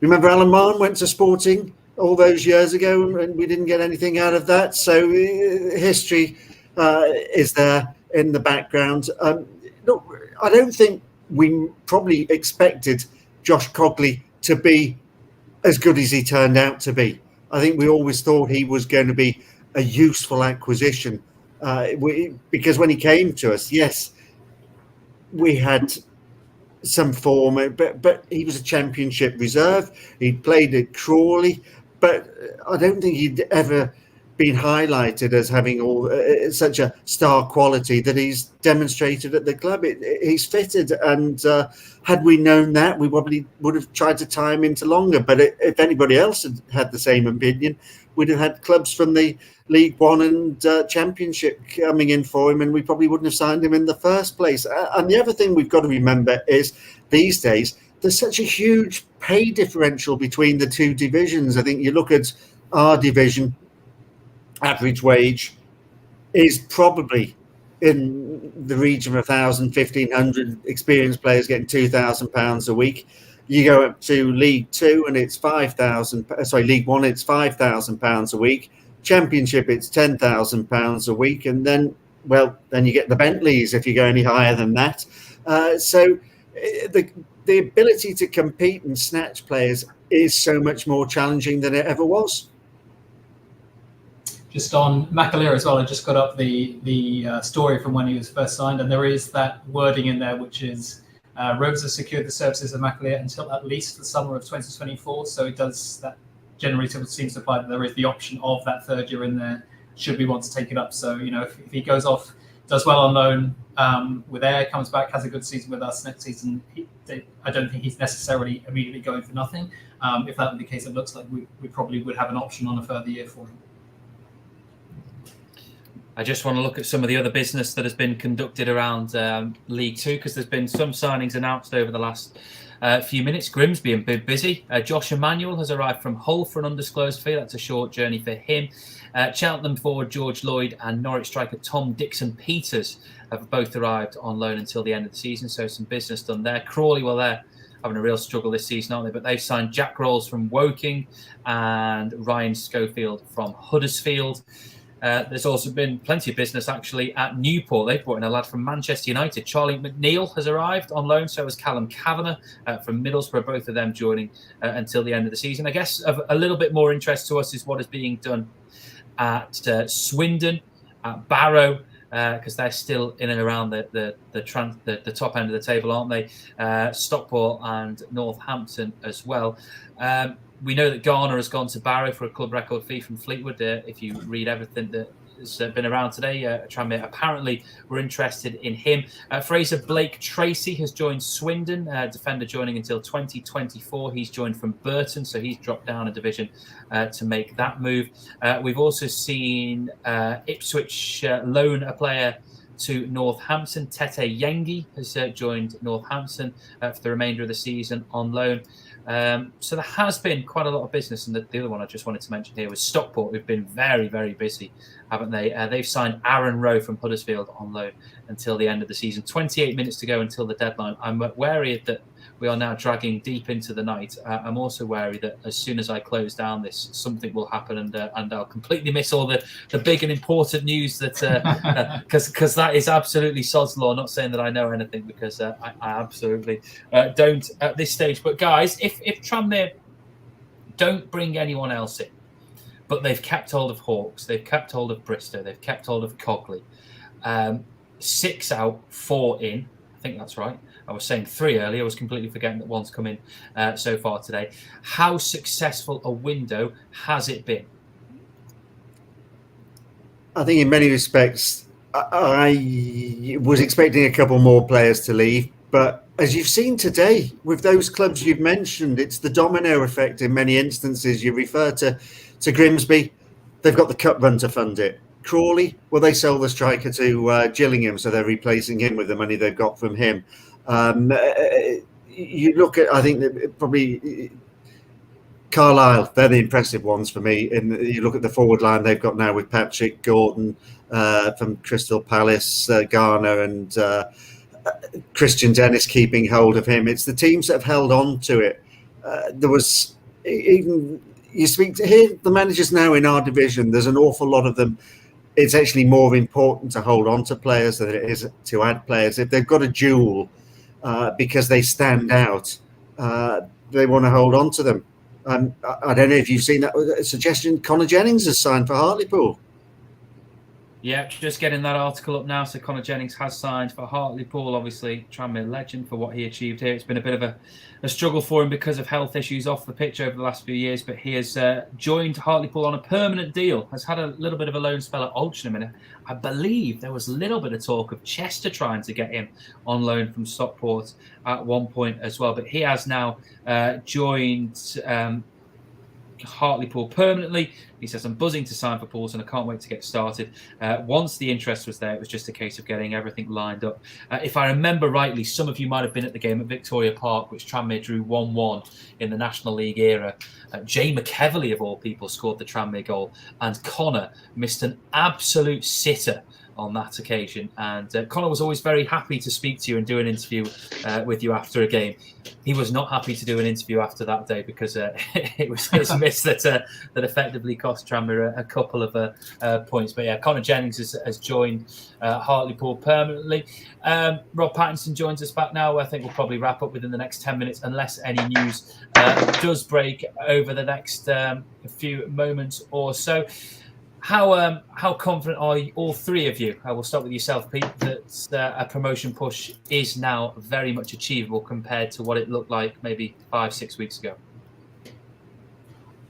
remember, Alan Mahon went to Sporting all those years ago, and we didn't get anything out of that. So history is there in the background. Look, I don't think we probably expected Josh Cogley to be as good as he turned out to be. I think we always thought he was going to be a useful acquisition because when he came to us, yes, we had some form, but he was a championship reserve. He played at Crawley, but I don't think he'd ever been highlighted as having such a star quality that he's demonstrated at the club. He's fitted, and had we known that, we probably would have tried to tie him into longer. But if anybody else had the same opinion, we'd have had clubs from the League One and Championship coming in for him, and we probably wouldn't have signed him in the first place. And the other thing we've got to remember is these days there's such a huge pay differential between the two divisions. I think you look at our division, average wage is probably in the region of 1,000, 1,500. Experienced players getting £2,000 a week. You go up to League Two and it's League One, it's £5,000 a week. Championship, it's £10,000 a week, and then you get the Bentleys if you go any higher than that. So the ability to compete and snatch players is so much more challenging than it ever was. Just on McAleer as well, I just got up the story from when he was first signed, and there is that wording in there which is Rovers have secured the services of McAleer until at least the summer of 2024. So it does that generally seems to imply that there is the option of that third year in there should we want to take it up. So if he goes off, does well on loan with Ayr, comes back, has a good season with us next season, I don't think he's necessarily immediately going for nothing. If that were the case, it looks like we probably would have an option on a further year for him. I just want to look at some of the other business that has been conducted around League Two, because there's been some signings announced over the last few minutes. Grimsby and been busy. Josh Emanuel has arrived from Hull for an undisclosed fee. That's a short journey for him. Cheltenham forward George Lloyd and Norwich striker Tom Dixon-Peters have both arrived on loan until the end of the season. So some business done there. Crawley, they're having a real struggle this season, aren't they? But they've signed Jack Rolls from Woking and Ryan Schofield from Huddersfield. There's also been plenty of business actually at Newport. They've brought in a lad from Manchester United. Charlie McNeil has arrived on loan, so has Callum Kavanagh from Middlesbrough, both of them joining until the end of the season. I guess of a little bit more interest to us is what is being done at Swindon, at Barrow, because they're still in and around the top end of the table, aren't they? Stockport and Northampton as well. We know that Garner has gone to Barrow for a club record fee from Fleetwood. If you read everything that has been around today, Tranmere apparently were interested in him. Fraser Blake Tracy has joined Swindon, defender joining until 2024. He's joined from Burton, so he's dropped down a division to make that move. We've also seen Ipswich loan a player to Northampton. Tete Yengi has joined Northampton for the remainder of the season on loan. So there has been quite a lot of business, and the other one I just wanted to mention here was Stockport, who've been very, very busy, haven't they? They've signed Aaron Rowe from Huddersfield on loan until the end of the season. 28 minutes to go until the deadline. I'm wary that we are now dragging deep into the night. I'm also wary that as soon as I close down this, something will happen, and I'll completely miss all the big and important news that because that is absolutely sod's law. Not saying that I know anything, because I absolutely don't at this stage. But guys, if Tranmere don't bring anyone else in, but they've kept hold of Hawks, they've kept hold of Bristow, they've kept hold of Cogley. 6 out, 4 in. I think that's right. I was saying 3 earlier. I was completely forgetting that one's come in so far today. How successful a window has it been? I think in many respects, I was expecting a couple more players to leave. But as you've seen today, with those clubs you've mentioned, it's the domino effect in many instances. You refer to Grimsby. They've got the cup run to fund it. Crawley, they sell the striker to Gillingham, so they're replacing him with the money they've got from him. You look at, I think that probably Carlisle, they're the impressive ones for me. And you look at the forward line they've got now with Patrick Gordon from Crystal Palace, Garner and Christian Dennis keeping hold of him. It's the teams that have held on to it. There was even, you speak to here, the managers now in our division, there's an awful lot of them. It's actually more important to hold on to players than it is to add players. If they've got a jewel because they stand out, they want to hold on to them. I don't know if you've seen that suggestion. Connor Jennings has signed for Hartlepool. Yeah, just getting that article up now. So Connor Jennings has signed for Hartlepool, obviously Tranmere legend for what he achieved here. It's been a bit of a struggle for him because of health issues off the pitch over the last few years, but he has joined Hartlepool on a permanent deal, has had a little bit of a loan spell at Oldham. And I believe there was a little bit of talk of Chester trying to get him on loan from Stockport at one point as well, but he has now joined Hartlepool permanently. He says, I'm buzzing to sign for Pools and I can't wait to get started. Once the interest was there, it was just a case of getting everything lined up. If I remember rightly, some of you might have been at the game at Victoria Park, which Tranmere drew 1-1 in the National League era. Jay McEverley, of all people, scored the Tranmere goal, and Connor missed an absolute sitter on that occasion. And Connor was always very happy to speak to you and do an interview with you after a game. He was not happy to do an interview after that day because it was his miss that effectively cost Tranmere a couple of points. But yeah, Connor Jennings has joined Hartlepool permanently. Rob Pattinson joins us back now. I think we'll probably wrap up within the next 10 minutes unless any news does break over the next few moments or so. How confident are you, all three of you? I will start with yourself, Pete, that a promotion push is now very much achievable compared to what it looked like maybe 5-6 weeks ago?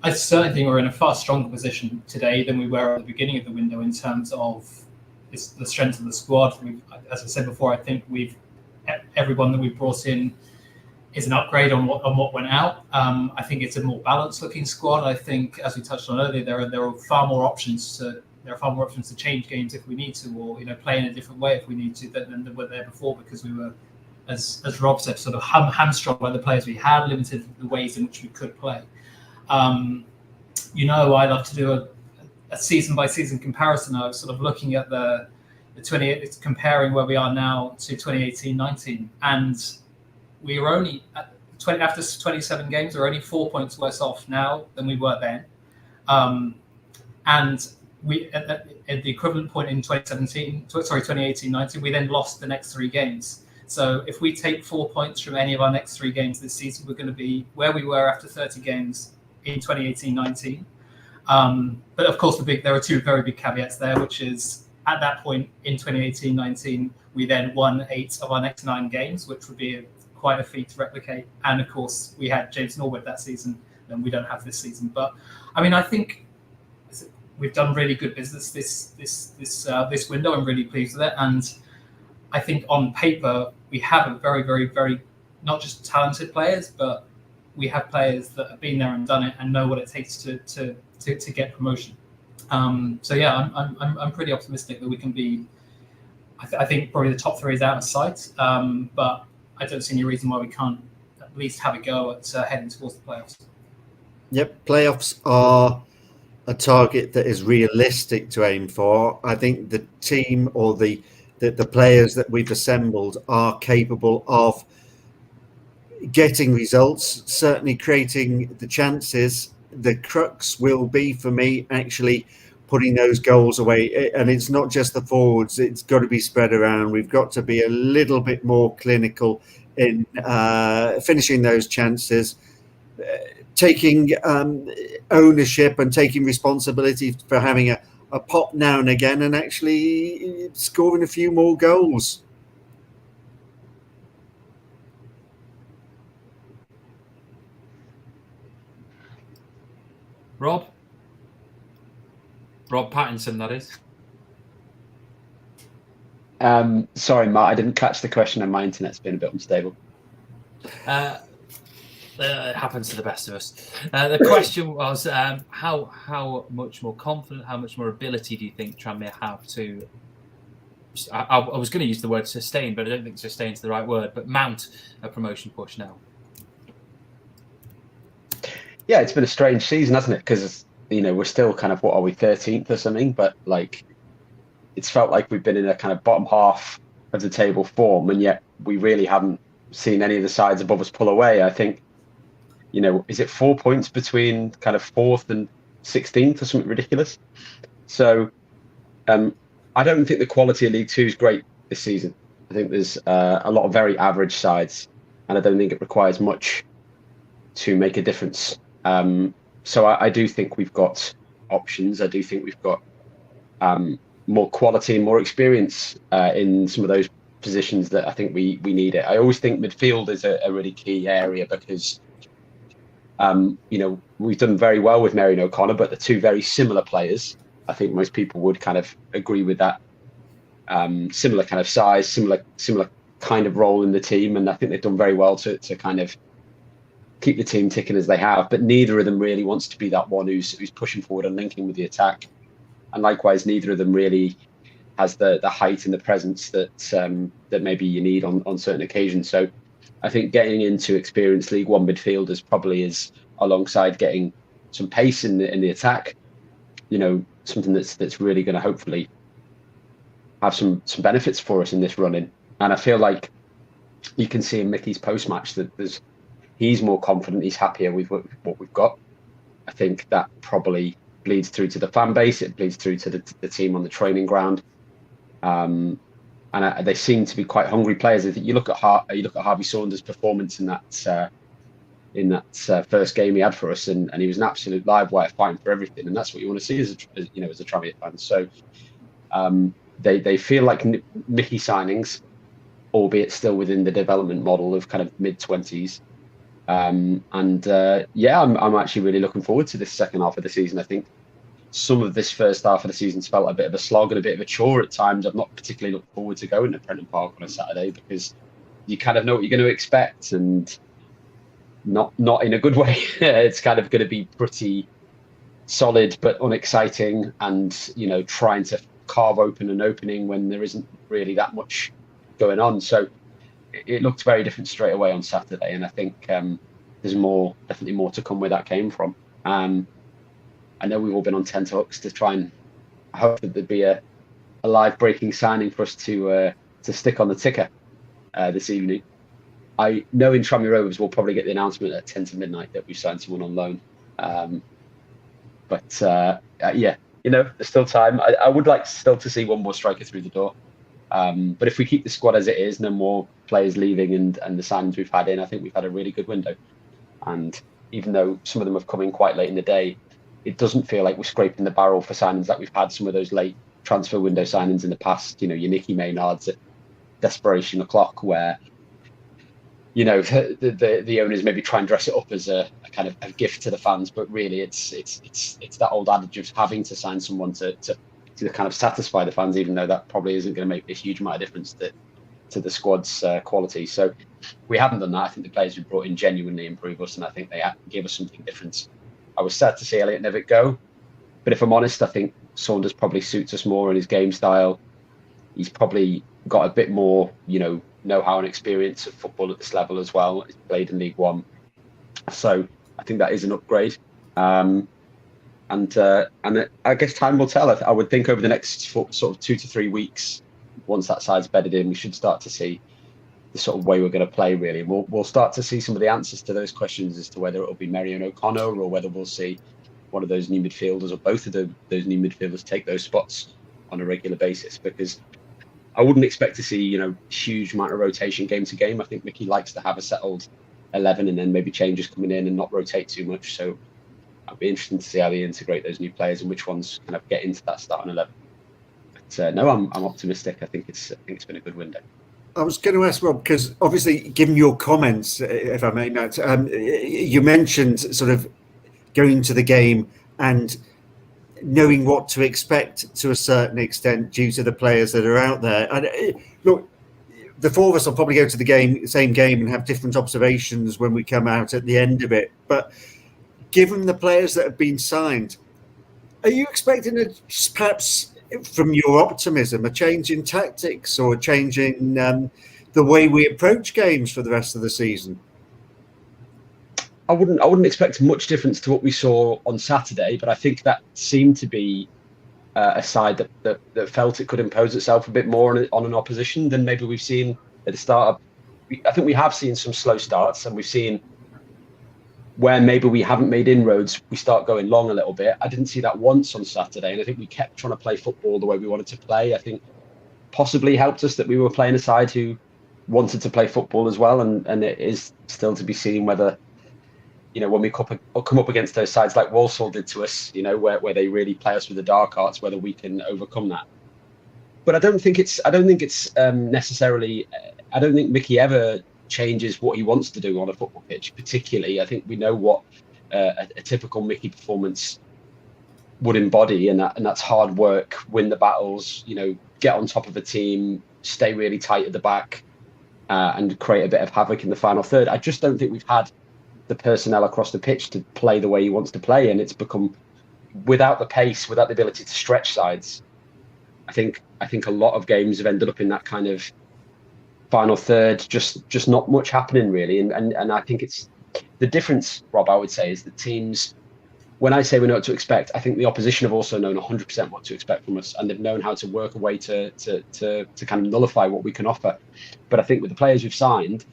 I certainly think we're in a far stronger position today than we were at the beginning of the window in terms of the strength of the squad. As I said before, I think everyone that we've brought in is an upgrade on what went out. I think it's a more balanced looking squad. I think, as we touched on earlier, there are far more options to change games if we need to, or play in a different way if we need to than were there before, because we were, as Rob said, sort of hamstrung by the players we had, limited the ways in which we could play. I love to do a season by season comparison. I was sort of looking at the 28, comparing where we are now to 2018-19, and we were only after 27 games, we're only 4 points worse off now than we were then. And we at the equivalent point in 2018-19, we then lost the next 3 games. So if we take 4 points from any of our next 3 games this season, we're going to be where we were after 30 games in 2018-19. But of course, there are 2 very big caveats there, which is at that point in 2018-19, we then won 8 of our next 9 games, which would be quite a feat to replicate. And of course, we had James Norwood that season, and we don't have this season. But I mean, I think we've done really good business this window. I'm really pleased with it, and I think on paper we have a very, very, very not just talented players, but we have players that have been there and done it and know what it takes to get promotion. So yeah, I'm pretty optimistic that we can be. I think probably the top 3 is out of sight, but I don't see any reason why we can't at least have a go at heading towards the playoffs. Yep, playoffs are a target that is realistic to aim for. I think the team or the players that we've assembled are capable of getting results, certainly creating the chances. The crux will be, for me, actually putting those goals away. And it's not just the forwards, it's got to be spread around. We've got to be a little bit more clinical in finishing those chances, taking ownership and taking responsibility for having a pop now and again, and actually scoring a few more goals. Rob Pattinson, that is. Sorry, Matt, I didn't catch the question, and my internet's been a bit unstable. It happens to the best of us. The question was, how much more confident, how much more ability do you think Tranmere have to? I was going to use the word sustain, but I don't think sustain is the right word. But mount a promotion push now. Yeah, it's been a strange season, hasn't it? Because we're still kind of, what are we, 13th or something? But it's felt like we've been in a kind of bottom half of the table form, and yet we really haven't seen any of the sides above us pull away. I think, is it 4 points between kind of 4th and 16th or something ridiculous? So I don't think the quality of League Two is great this season. I think there's a lot of very average sides, and I don't think it requires much to make a difference. So I do think we've got options. I do think we've got more quality and more experience in some of those positions that I think we need it. I always think midfield is a really key area because, we've done very well with Mary and O'Connor, but the 2 very similar players. I think most people would kind of agree with that. Similar kind of size, similar kind of role in the team, and I think they've done very well to kind of keep the team ticking as they have, but neither of them really wants to be that one who's pushing forward and linking with the attack. And likewise, neither of them really has the height and the presence that that maybe you need on certain occasions. So I think getting into experienced League One midfielders probably is, alongside getting some pace in the attack, something that's really going to hopefully have some benefits for us in this run-in. And I feel like you can see in Mickey's post-match that he's more confident, he's happier with what we've got. I think that probably bleeds through to the fan base, it bleeds through to the team on the training ground. And they seem to be quite hungry players. I think you look at Harvey Saunders' performance in that first game he had for us, and he was an absolute live wire fighting for everything, and that's what you want to see as a Tranmere fan. So they feel like Mickey signings, albeit still within the development model of kind of mid-20s. I'm actually really looking forward to this second half of the season. I think some of this first half of the season's felt a bit of a slog and a bit of a chore at times. I'm not particularly looking forward to going to Prenton Park on a Saturday because you kind of know what you're going to expect, and not in a good way. It's kind of going to be pretty solid but unexciting, and trying to carve open an opening when there isn't really that much going on. So it looked very different straight away on Saturday, and I think there's definitely more to come where that came from. I know we've all been on tenterhooks to try and hope that there'd be a live breaking signing for us to stick on the ticker this evening. I know in Tranmere Rovers we'll probably get the announcement at 10 to midnight that we've signed someone on loan. There's still time. I would like still to see one more striker through the door. But if we keep the squad as it is, no more players leaving and the signings we've had in, I think we've had a really good window. And even though some of them have come in quite late in the day, it doesn't feel like we're scraping the barrel for signings like we've had some of those late transfer window signings in the past. Your Nicky Maynards at desperation o'clock, where the owners maybe try and dress it up as a kind of a gift to the fans, but really it's that old adage of having to sign someone to kind of satisfy the fans, even though that probably isn't going to make a huge amount of difference to the squad's quality. So we haven't done that. I think the players we brought in genuinely improve us, and I think they gave us something different. I was sad to see Elliot Nevitt go, but if I'm honest, I think Saunders probably suits us more in his game style. He's probably got a bit more, know-how and experience of football at this level as well. He's played in League One, so I think that is an upgrade. And I guess time will tell. I would think over the next sort of 2 to 3 weeks, once that side's bedded in, we should start to see the sort of way we're going to play, really. We'll start to see some of the answers to those questions as to whether it'll be Marion O'Connor or whether we'll see one of those new midfielders or both of those new midfielders take those spots on a regular basis, because I wouldn't expect to see, huge amount of rotation game to game. I think Mickey likes to have a settled 11 and then maybe changes coming in and not rotate too much. So I'll be interested to see how they integrate those new players and which ones kind of get into that starting 11. But I'm optimistic. I think it's been a good window. I was going to ask Rob, because obviously, given your comments, if I may, Matt, you mentioned sort of going to the game and knowing what to expect to a certain extent due to the players that are out there. And look, the four of us will probably go to the same game and have different observations when we come out at the end of it. But given the players that have been signed, are you expecting perhaps from your optimism a change in tactics or a change in the way we approach games for the rest of the season? I wouldn't expect much difference to what we saw on Saturday, but I think that seemed to be a side that felt it could impose itself a bit more on an opposition than maybe we've seen at the start. I think we have seen some slow starts, and we've seen where maybe we haven't made inroads, we start going long a little bit. I didn't see that once on Saturday, and I think we kept trying to play football the way we wanted to play. I think possibly helped us that we were playing a side who wanted to play football as well, and it is still to be seen whether, when we come up against those sides like Walsall did to us, where they really play us with the dark arts, whether we can overcome that. But I don't think it's necessarily. I don't think Mickey ever changes what he wants to do on a football pitch. Particularly, I think we know what a typical Mickey performance would embody, and that's hard work, win the battles, get on top of a team, stay really tight at the back, and create a bit of havoc in the final third. I just don't think we've had the personnel across the pitch to play the way he wants to play, and it's become, without the pace, without the ability to stretch sides, I think a lot of games have ended up in that kind of final third, just not much happening really. And I think it's the difference, Rob, I would say, is that teams, when I say we know what to expect, I think the opposition have also known 100% what to expect from us, and they've known how to work a way to kind of nullify what we can offer. But I think with the players we've signed,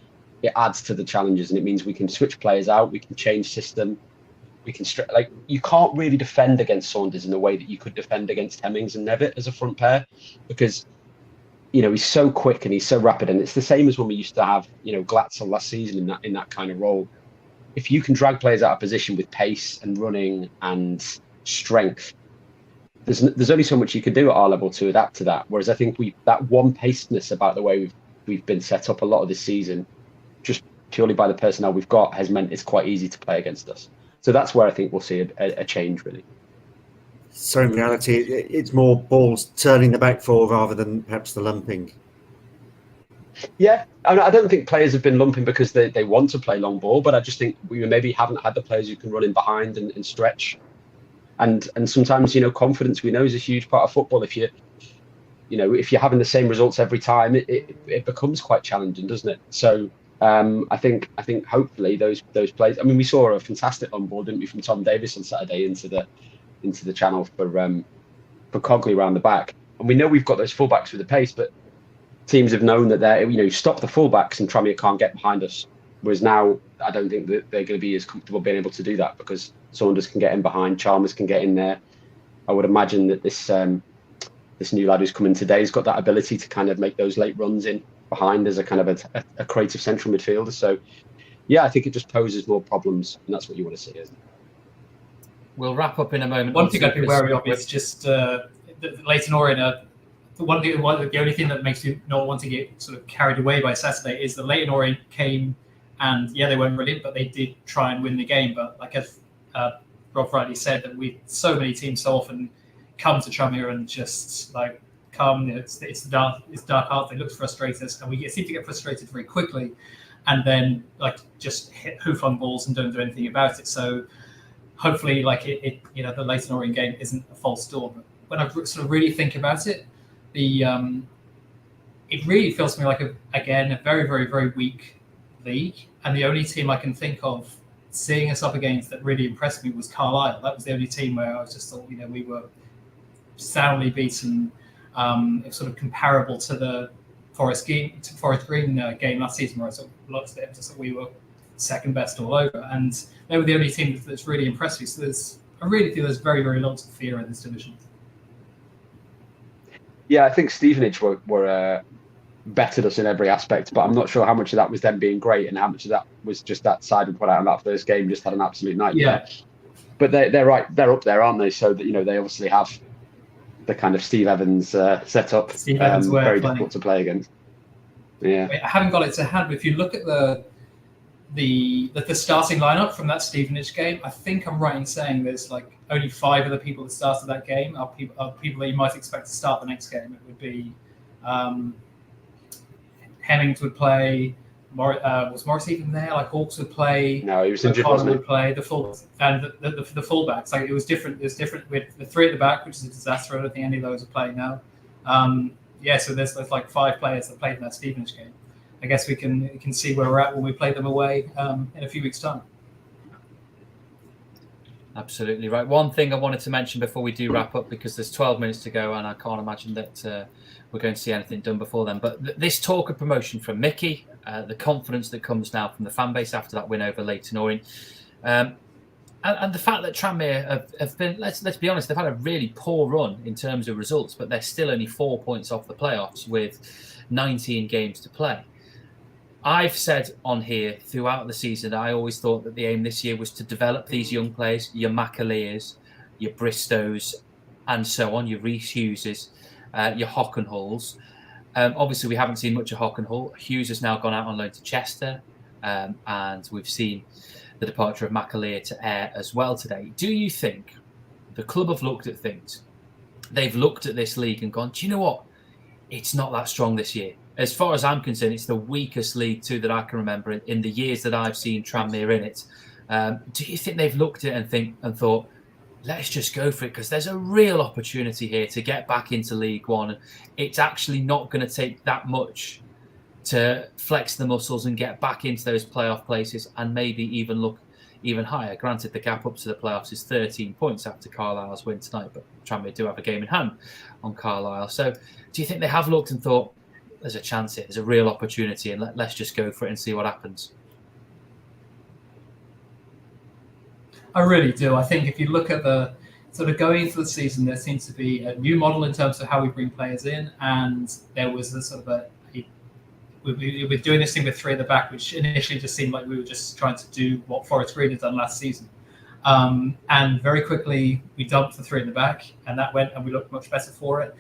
it adds to the challenges, and it means we can switch players out, we can change system, we can like, you can't really defend against Saunders in the way that you could defend against Hemmings and Nevitt as a front pair, because he's so quick and he's so rapid, and it's the same as when we used to have Glatzel last season in that kind of role. If you can drag players out of position with pace and running and strength, there's only so much you can do at our level to adapt to that. Whereas I think that one pacedness about the way we've been set up a lot of this season, just purely by the personnel we've got, has meant it's quite easy to play against us. So that's where I think we'll see a change, really. So in reality, it's more balls turning the back four rather than perhaps the lumping. Yeah, I don't think players have been lumping because they want to play long ball, but I just think we maybe haven't had the players who can run in behind and stretch. And sometimes, confidence, we know, is a huge part of football. If you're having the same results every time, it becomes quite challenging, doesn't it? So I think hopefully those players. I mean, we saw a fantastic long ball, didn't we, from Tom Davis on Saturday into the channel for Cogley around the back, and we know we've got those fullbacks with the pace, but teams have known that they're, stop the fullbacks and Tranmere can't get behind us. Whereas now, I don't think that they're going to be as comfortable being able to do that, because Saunders can get in behind, Chalmers can get in there. I would imagine that this new lad who's come in today has got that ability to kind of make those late runs in behind as a kind of a creative central midfielder. So, yeah, I think it just poses more problems, and that's what you want to see, isn't it? We'll wrap up in a moment. One thing I'd be wary of is just Leyton Orient. The only thing that makes you not want to get sort of carried away by Saturday is that Leyton Orient came, and they weren't brilliant, but they did try and win the game. But like as Rob rightly said, that so many teams so often come to Tranmere and just like come. It's dark art. They look to frustrate us, and we seem to get frustrated very quickly, and then like just hoof on balls and don't do anything about it. So hopefully, like the Leyton Orient game isn't a false dawn. But when I sort of really think about it, it really feels to me like a very, very, very weak league, and the only team I can think of seeing us up against that really impressed me was Carlisle. That was the only team where I was just thought we were soundly beaten. It was sort of comparable to the Forest Green game last season, where I sort of looked at it and just thought we were second best all over, and they were the only team that's really impressed me. So I really feel there's very, very lots of fear in this division. Yeah, I think Stevenage were bettered us in every aspect, but I'm not sure how much of that was them being great and how much of that was just that side we put out in that first game just had an absolute nightmare. Yeah. But they're right, they're up there, aren't they? So that they obviously have the kind of Steve Evans set up, very difficult to play against. Yeah, I haven't got it to hand, but if you look at the starting lineup from that Stevenage game, I think I'm right in saying there's like only 5 of the people that started that game are people that you might expect to start the next game. It would be Hemmings would play. Was Morris even there? Like Hawks would play. No, he was injured. Wasn't he? Would play the full and the fullbacks. Like it was different. There's different with the 3 at the back, which is a disaster. I don't think any of those are playing now. So there's like 5 players that played in that Stevenage game. I guess we can see where we're at when we play them away in a few weeks' time. Absolutely right. One thing I wanted to mention before we do wrap up, because there's 12 minutes to go and I can't imagine that we're going to see anything done before then. But this talk of promotion from Mickey, the confidence that comes now from the fan base after that win over Leyton Orient, and the fact that Tranmere have been, let's be honest, they've had a really poor run in terms of results, but they're still only 4 points off the playoffs with 19 games to play. I've said on here throughout the season, I always thought that the aim this year was to develop these young players, your McAleers, your Bristows, and so on, your Reece Hugheses, your Hockenhulls. Obviously, we haven't seen much of Hockenhull. Hughes has now gone out on loan to Chester, and we've seen the departure of McAleer to Ayr as well today. Do you think the club have looked at things? They've looked at this league and gone, do you know what? It's not that strong this year. as far as I'm concerned, it's the weakest League Two that I can remember in the years that I've seen Tranmere in it. Do you think they've looked at it and thought, let's just go for it, because there's a real opportunity here to get back into League One? It's actually not going to take that much to flex the muscles and get back into those playoff places, and maybe even look even higher. Granted, the gap up to the playoffs is 13 points after Carlisle's win tonight, but Tranmere do have a game in hand on Carlisle. So do you think they have looked and thought, there's a chance here, there's a real opportunity, and let's just go for it and see what happens? I really do. I think if you look at the sort of going into the season, there seems to be a new model in terms of how we bring players in, and there was a sort of we're doing this thing with three at the back, which initially just seemed like we were just trying to do what Forest Green had done last season. And very quickly we dumped the three in the back, and that went, and we looked much better for it.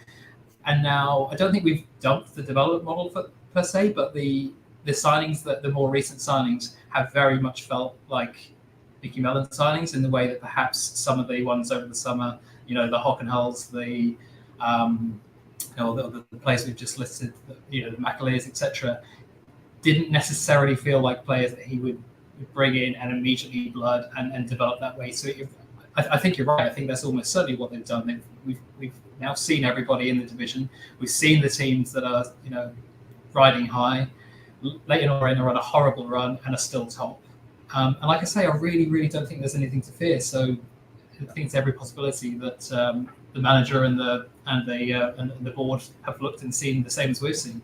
And now I don't think we've dumped the development model per se, but the signings, the more recent signings, have very much felt like Mickey Mellon signings, in the way that perhaps some of the ones over the summer, the Hockenhulls, the players we've just listed, the McAleers, etc., didn't necessarily feel like players that he would bring in and immediately blood and develop that way. So I think you're right. I think that's almost certainly what they've done. We've now seen everybody in the division. We've seen the teams that are riding high. Leighton Orient are on a horrible run and are still top. And like I say, I really, really don't think there's anything to fear. So I think it's every possibility that the manager and the board have looked and seen the same as we've seen.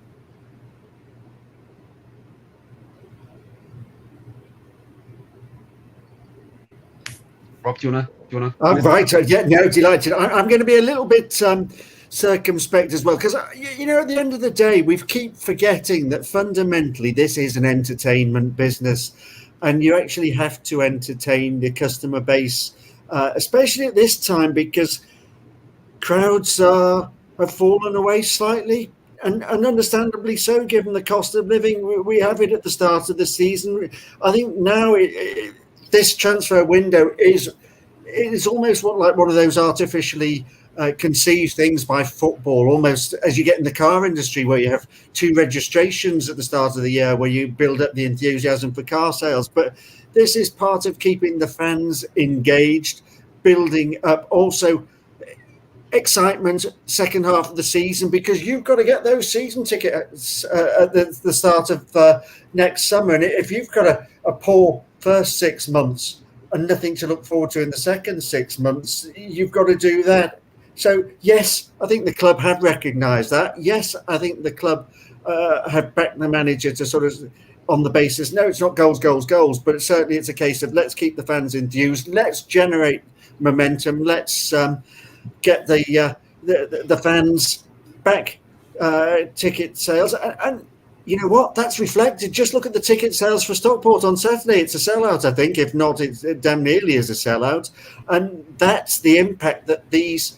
Rob, do you wanna? Right. Yeah. No, delighted. I'm going to be a little bit circumspect as well, because at the end of the day, we keep forgetting that fundamentally this is an entertainment business, and you actually have to entertain the customer base, especially at this time, because crowds have fallen away slightly, and understandably so, given the cost of living we have it at the start of the season. I think now this transfer window is almost like one of those artificially conceived things by football, almost as you get in the car industry, where you have 2 registrations at the start of the year where you build up the enthusiasm for car sales. But this is part of keeping the fans engaged, building up also excitement second half of the season, because you've got to get those season tickets at the start of next summer. And if you've got a poor first 6 months and nothing to look forward to in the second 6 months, you've got to do that. So yes, I think the club have recognised that. Yes, I think the club have backed the manager to sort of, on the basis, no, it's not goals, but certainly it's a case of let's keep the fans enthused, let's generate momentum, let's get the fans back, ticket sales, and you know what? That's reflected. Just look at the ticket sales for Stockport on Saturday. It's a sellout, I think. If not, it's damn nearly as a sellout. And that's the impact that these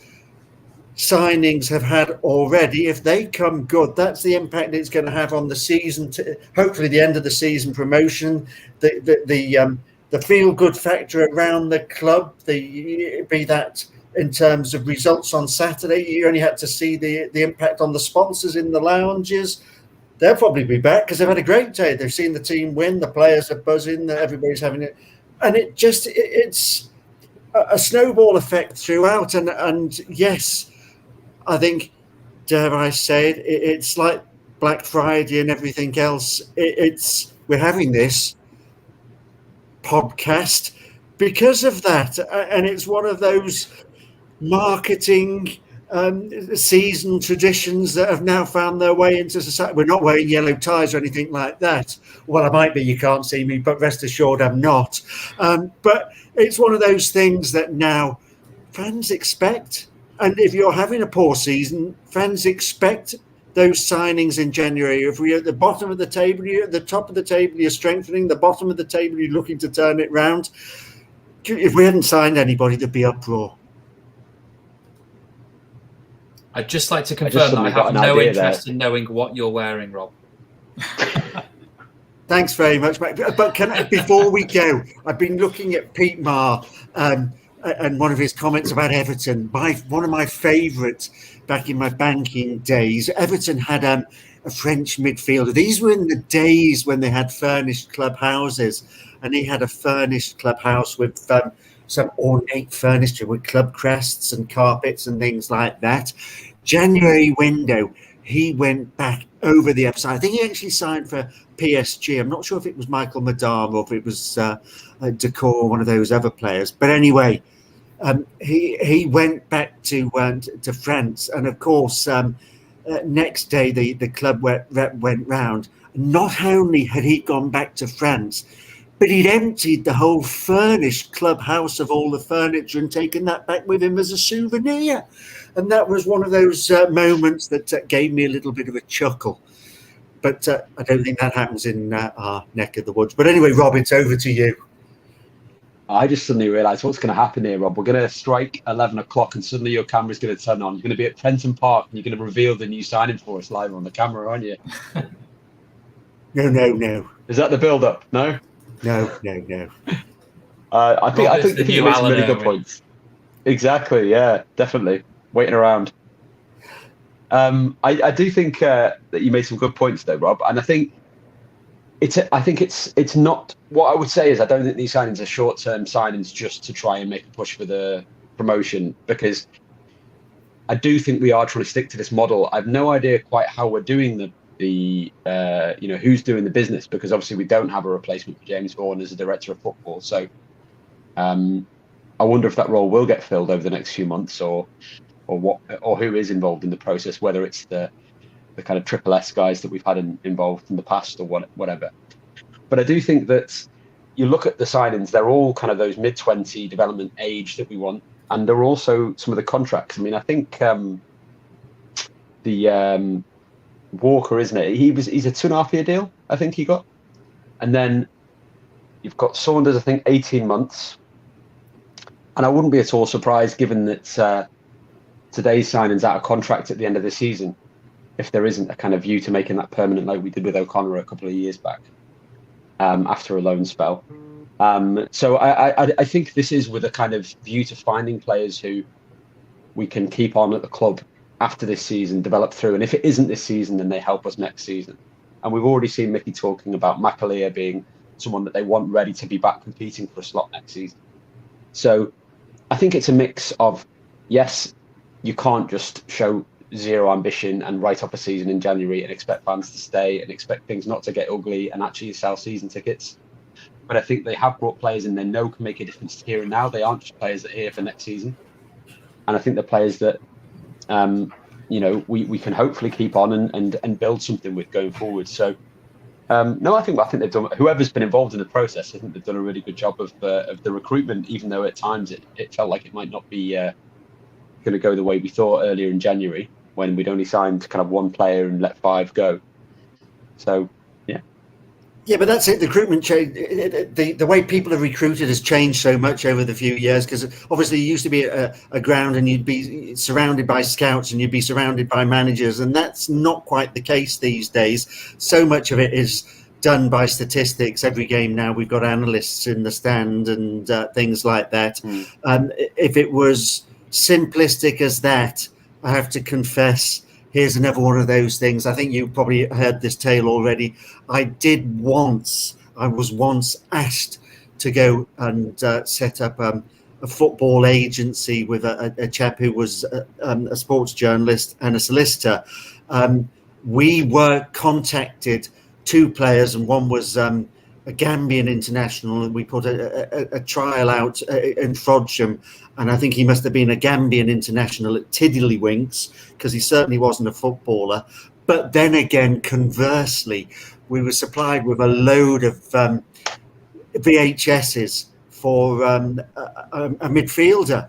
signings have had already. If they come good, that's the impact it's going to have on the season. Hopefully, the end of the season promotion, the feel-good factor around the club. Be that in terms of results on Saturday. You only had to see the impact on the sponsors in the lounges. They'll probably be back because they've had a great day. They've seen the team win. The players are buzzing. Everybody's having it. And it's a snowball effect throughout. And yes, I think, dare I say it, it's like Black Friday and everything else. We're having this podcast because of that. And it's one of those marketing season traditions that have now found their way into society. We're not wearing yellow ties or anything like that. Well, I might be, you can't see me, but rest assured I'm not. But it's one of those things that now fans expect. And if you're having a poor season, fans expect those signings in January. If we're at the bottom of the table, you're at the top of the table, you're strengthening. The bottom of the table, you're looking to turn it round. If we hadn't signed anybody, there'd be uproar. I'd just like to confirm that I have no interest in knowing what you're wearing, Rob. Thanks very much, mate. But before we go, I've been looking at Pete Marr and one of his comments about Everton. One of my favourites back in my banking days. Everton had a French midfielder. These were in the days when they had furnished clubhouses, and he had a furnished clubhouse with some ornate furniture with club crests and carpets and things like that. January window, he went back over the upside. I think he actually signed for PSG. I'm not sure if it was Michael Madame or if it was Decor, one of those other players. But anyway, he went back to France, and of course, next day the club went round. Not only had he gone back to France, but he'd emptied the whole furnished clubhouse of all the furniture and taken that back with him as a souvenir. And that was one of those moments that gave me a little bit of a chuckle. But I don't think that happens in our neck of the woods. But anyway, Rob, it's over to you. I just suddenly realised what's going to happen here, Rob. We're going to strike 11 o'clock and suddenly your camera's going to turn on. You're going to be at Prenton Park and you're going to reveal the new signing for us live on the camera, aren't you? No. Is that the build-up? No? No. I think you made some really good points. Exactly, yeah, definitely. Waiting around. I do think that you made some good points though, Rob, and I think it's not, what I would say is I don't think these signings are short-term signings just to try and make a push for the promotion, because I do think we are trying to stick to this model. I've no idea quite how we're doing the who's doing the business, because obviously we don't have a replacement for James Vaughan as a director of football. So I wonder if that role will get filled over the next few months, or who is involved in the process, whether it's the kind of triple S guys that we've had involved in the past or whatever. But I do think that you look at the signings, they're all kind of those mid-20 development age that we want. And they're also some of the contracts. I mean, I think the Walker, isn't it? He's a 2.5-year deal, I think he got. And then you've got Saunders, I think 18 months. And I wouldn't be at all surprised, given that today's signing's out of contract at the end of the season, if there isn't a kind of view to making that permanent, like we did with O'Connor a couple of years back, after a loan spell. So I think this is with a kind of view to finding players who we can keep on at the club after this season, develop through. And if it isn't this season, then they help us next season. And we've already seen Mickey talking about McAleer being someone that they want ready to be back competing for a slot next season. So I think it's a mix of, yes, you can't just show zero ambition and write up a season in January and expect fans to stay and expect things not to get ugly and actually sell season tickets. But I think they have brought players in they know can make a difference here and now. They aren't just players that are here for next season. And I think the players that we can hopefully keep on and build something with going forward. So I think they've done, whoever's been involved in the process, I think they've done a really good job of the recruitment, even though at times it felt like it might not be going to go the way we thought earlier in January, when we'd only signed kind of one player and let 5 go. So, yeah. Yeah, but that's it. The recruitment change, the way people are recruited has changed so much over the few years, because obviously it used to be a ground and you'd be surrounded by scouts and you'd be surrounded by managers, and that's not quite the case these days. So much of it is done by statistics. Every game now we've got analysts in the stand and things like that. If it was simplistic as that, I have to confess, here's another one of those things. I think you probably heard this tale already. I was once asked to go and set up a football agency with a chap who was a sports journalist and a solicitor. We were contacted, 2 players, and one was a Gambian international, and we put a trial out in Frodsham, and I think he must have been a Gambian international at Tiddlywinks, because he certainly wasn't a footballer. But then again, conversely, we were supplied with a load of VHSs for a midfielder,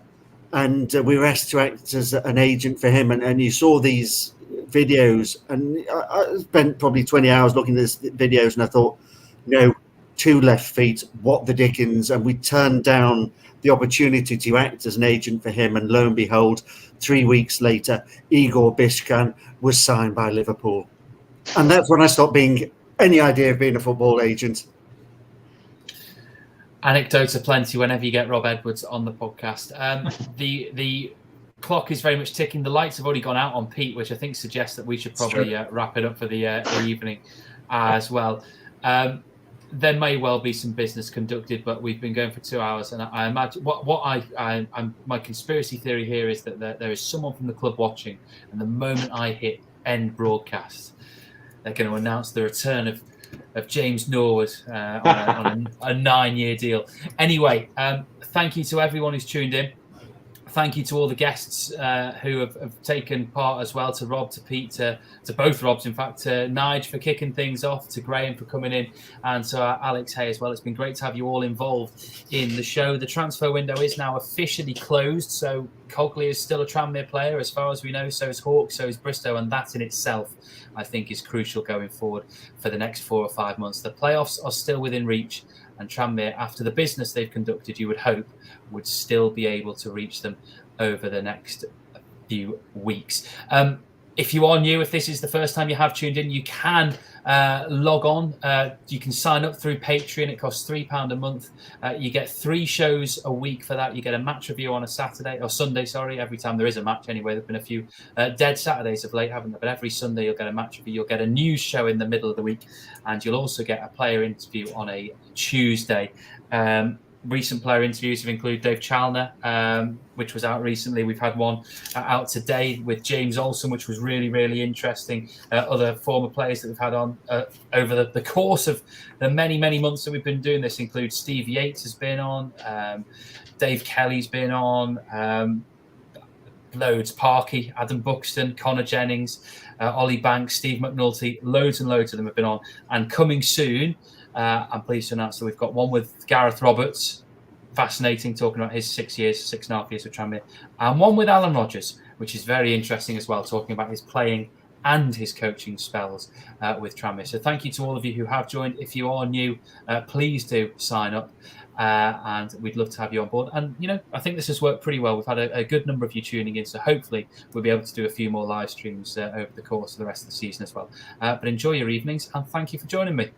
and we were asked to act as an agent for him, and you saw these videos, and I spent probably 20 hours looking at these videos, and I thought, 2 left feet, what the dickens? And we turned down the opportunity to act as an agent for him, and lo and behold, 3 weeks later, Igor Bishkan was signed by Liverpool. And that's when I stopped being any idea of being a football agent. Anecdotes are plenty whenever you get Rob Edwards on the podcast. The clock is very much ticking. The lights have already gone out on Pete, which I think suggests that we should probably wrap it up for the evening as well. There may well be some business conducted, but we've been going for 2 hours, and I imagine my conspiracy theory here is that there is someone from the club watching, and the moment I hit end broadcast, they're going to announce the return of James Norwood on a 9-year deal. Anyway, thank you to everyone who's tuned in. Thank you to all the guests who have taken part as well, to Rob, to Pete, to both Robs, in fact, to Nige for kicking things off, to Graham for coming in, and to Alex Hay as well. It's been great to have you all involved in the show. The transfer window is now officially closed, so Cogley is still a Tranmere player as far as we know, so is Hawke, so is Bristow, and that in itself, I think, is crucial going forward for the next 4 or 5 months. The playoffs are still within reach, and Tranmere, after the business they've conducted, you would hope, would still be able to reach them over the next few weeks. If you are new, if this is the first time you have tuned in, you can log on. You can sign up through Patreon. It costs £3 a month. You get 3 shows a week for that. You get a match review on a Saturday or Sunday, every time there is a match anyway. There've been a few dead Saturdays of late, haven't there? But every Sunday you'll get a match review. You'll get a news show in the middle of the week, and you'll also get a player interview on a Tuesday. Recent player interviews have included Dave Chalner, which was out recently. We've had one out today with James Olsen, which was really, really interesting. Other former players that we've had on over the course of the many, many months that we've been doing this include Steve Yates has been on, Dave Kelly's been on, loads, Parky, Adam Buxton, Connor Jennings, Ollie Banks, Steve McNulty, loads and loads of them have been on. And coming soon, I'm pleased to announce that we've got one with Gareth Roberts, fascinating, talking about his 6.5 years with Tranmere, and one with Alan Rodgers, which is very interesting as well, talking about his playing and his coaching spells with Tranmere. So thank you to all of you who have joined. If you are new, please do sign up, and we'd love to have you on board. And, I think this has worked pretty well. We've had a good number of you tuning in, so hopefully we'll be able to do a few more live streams over the course of the rest of the season as well. But enjoy your evenings, and thank you for joining me.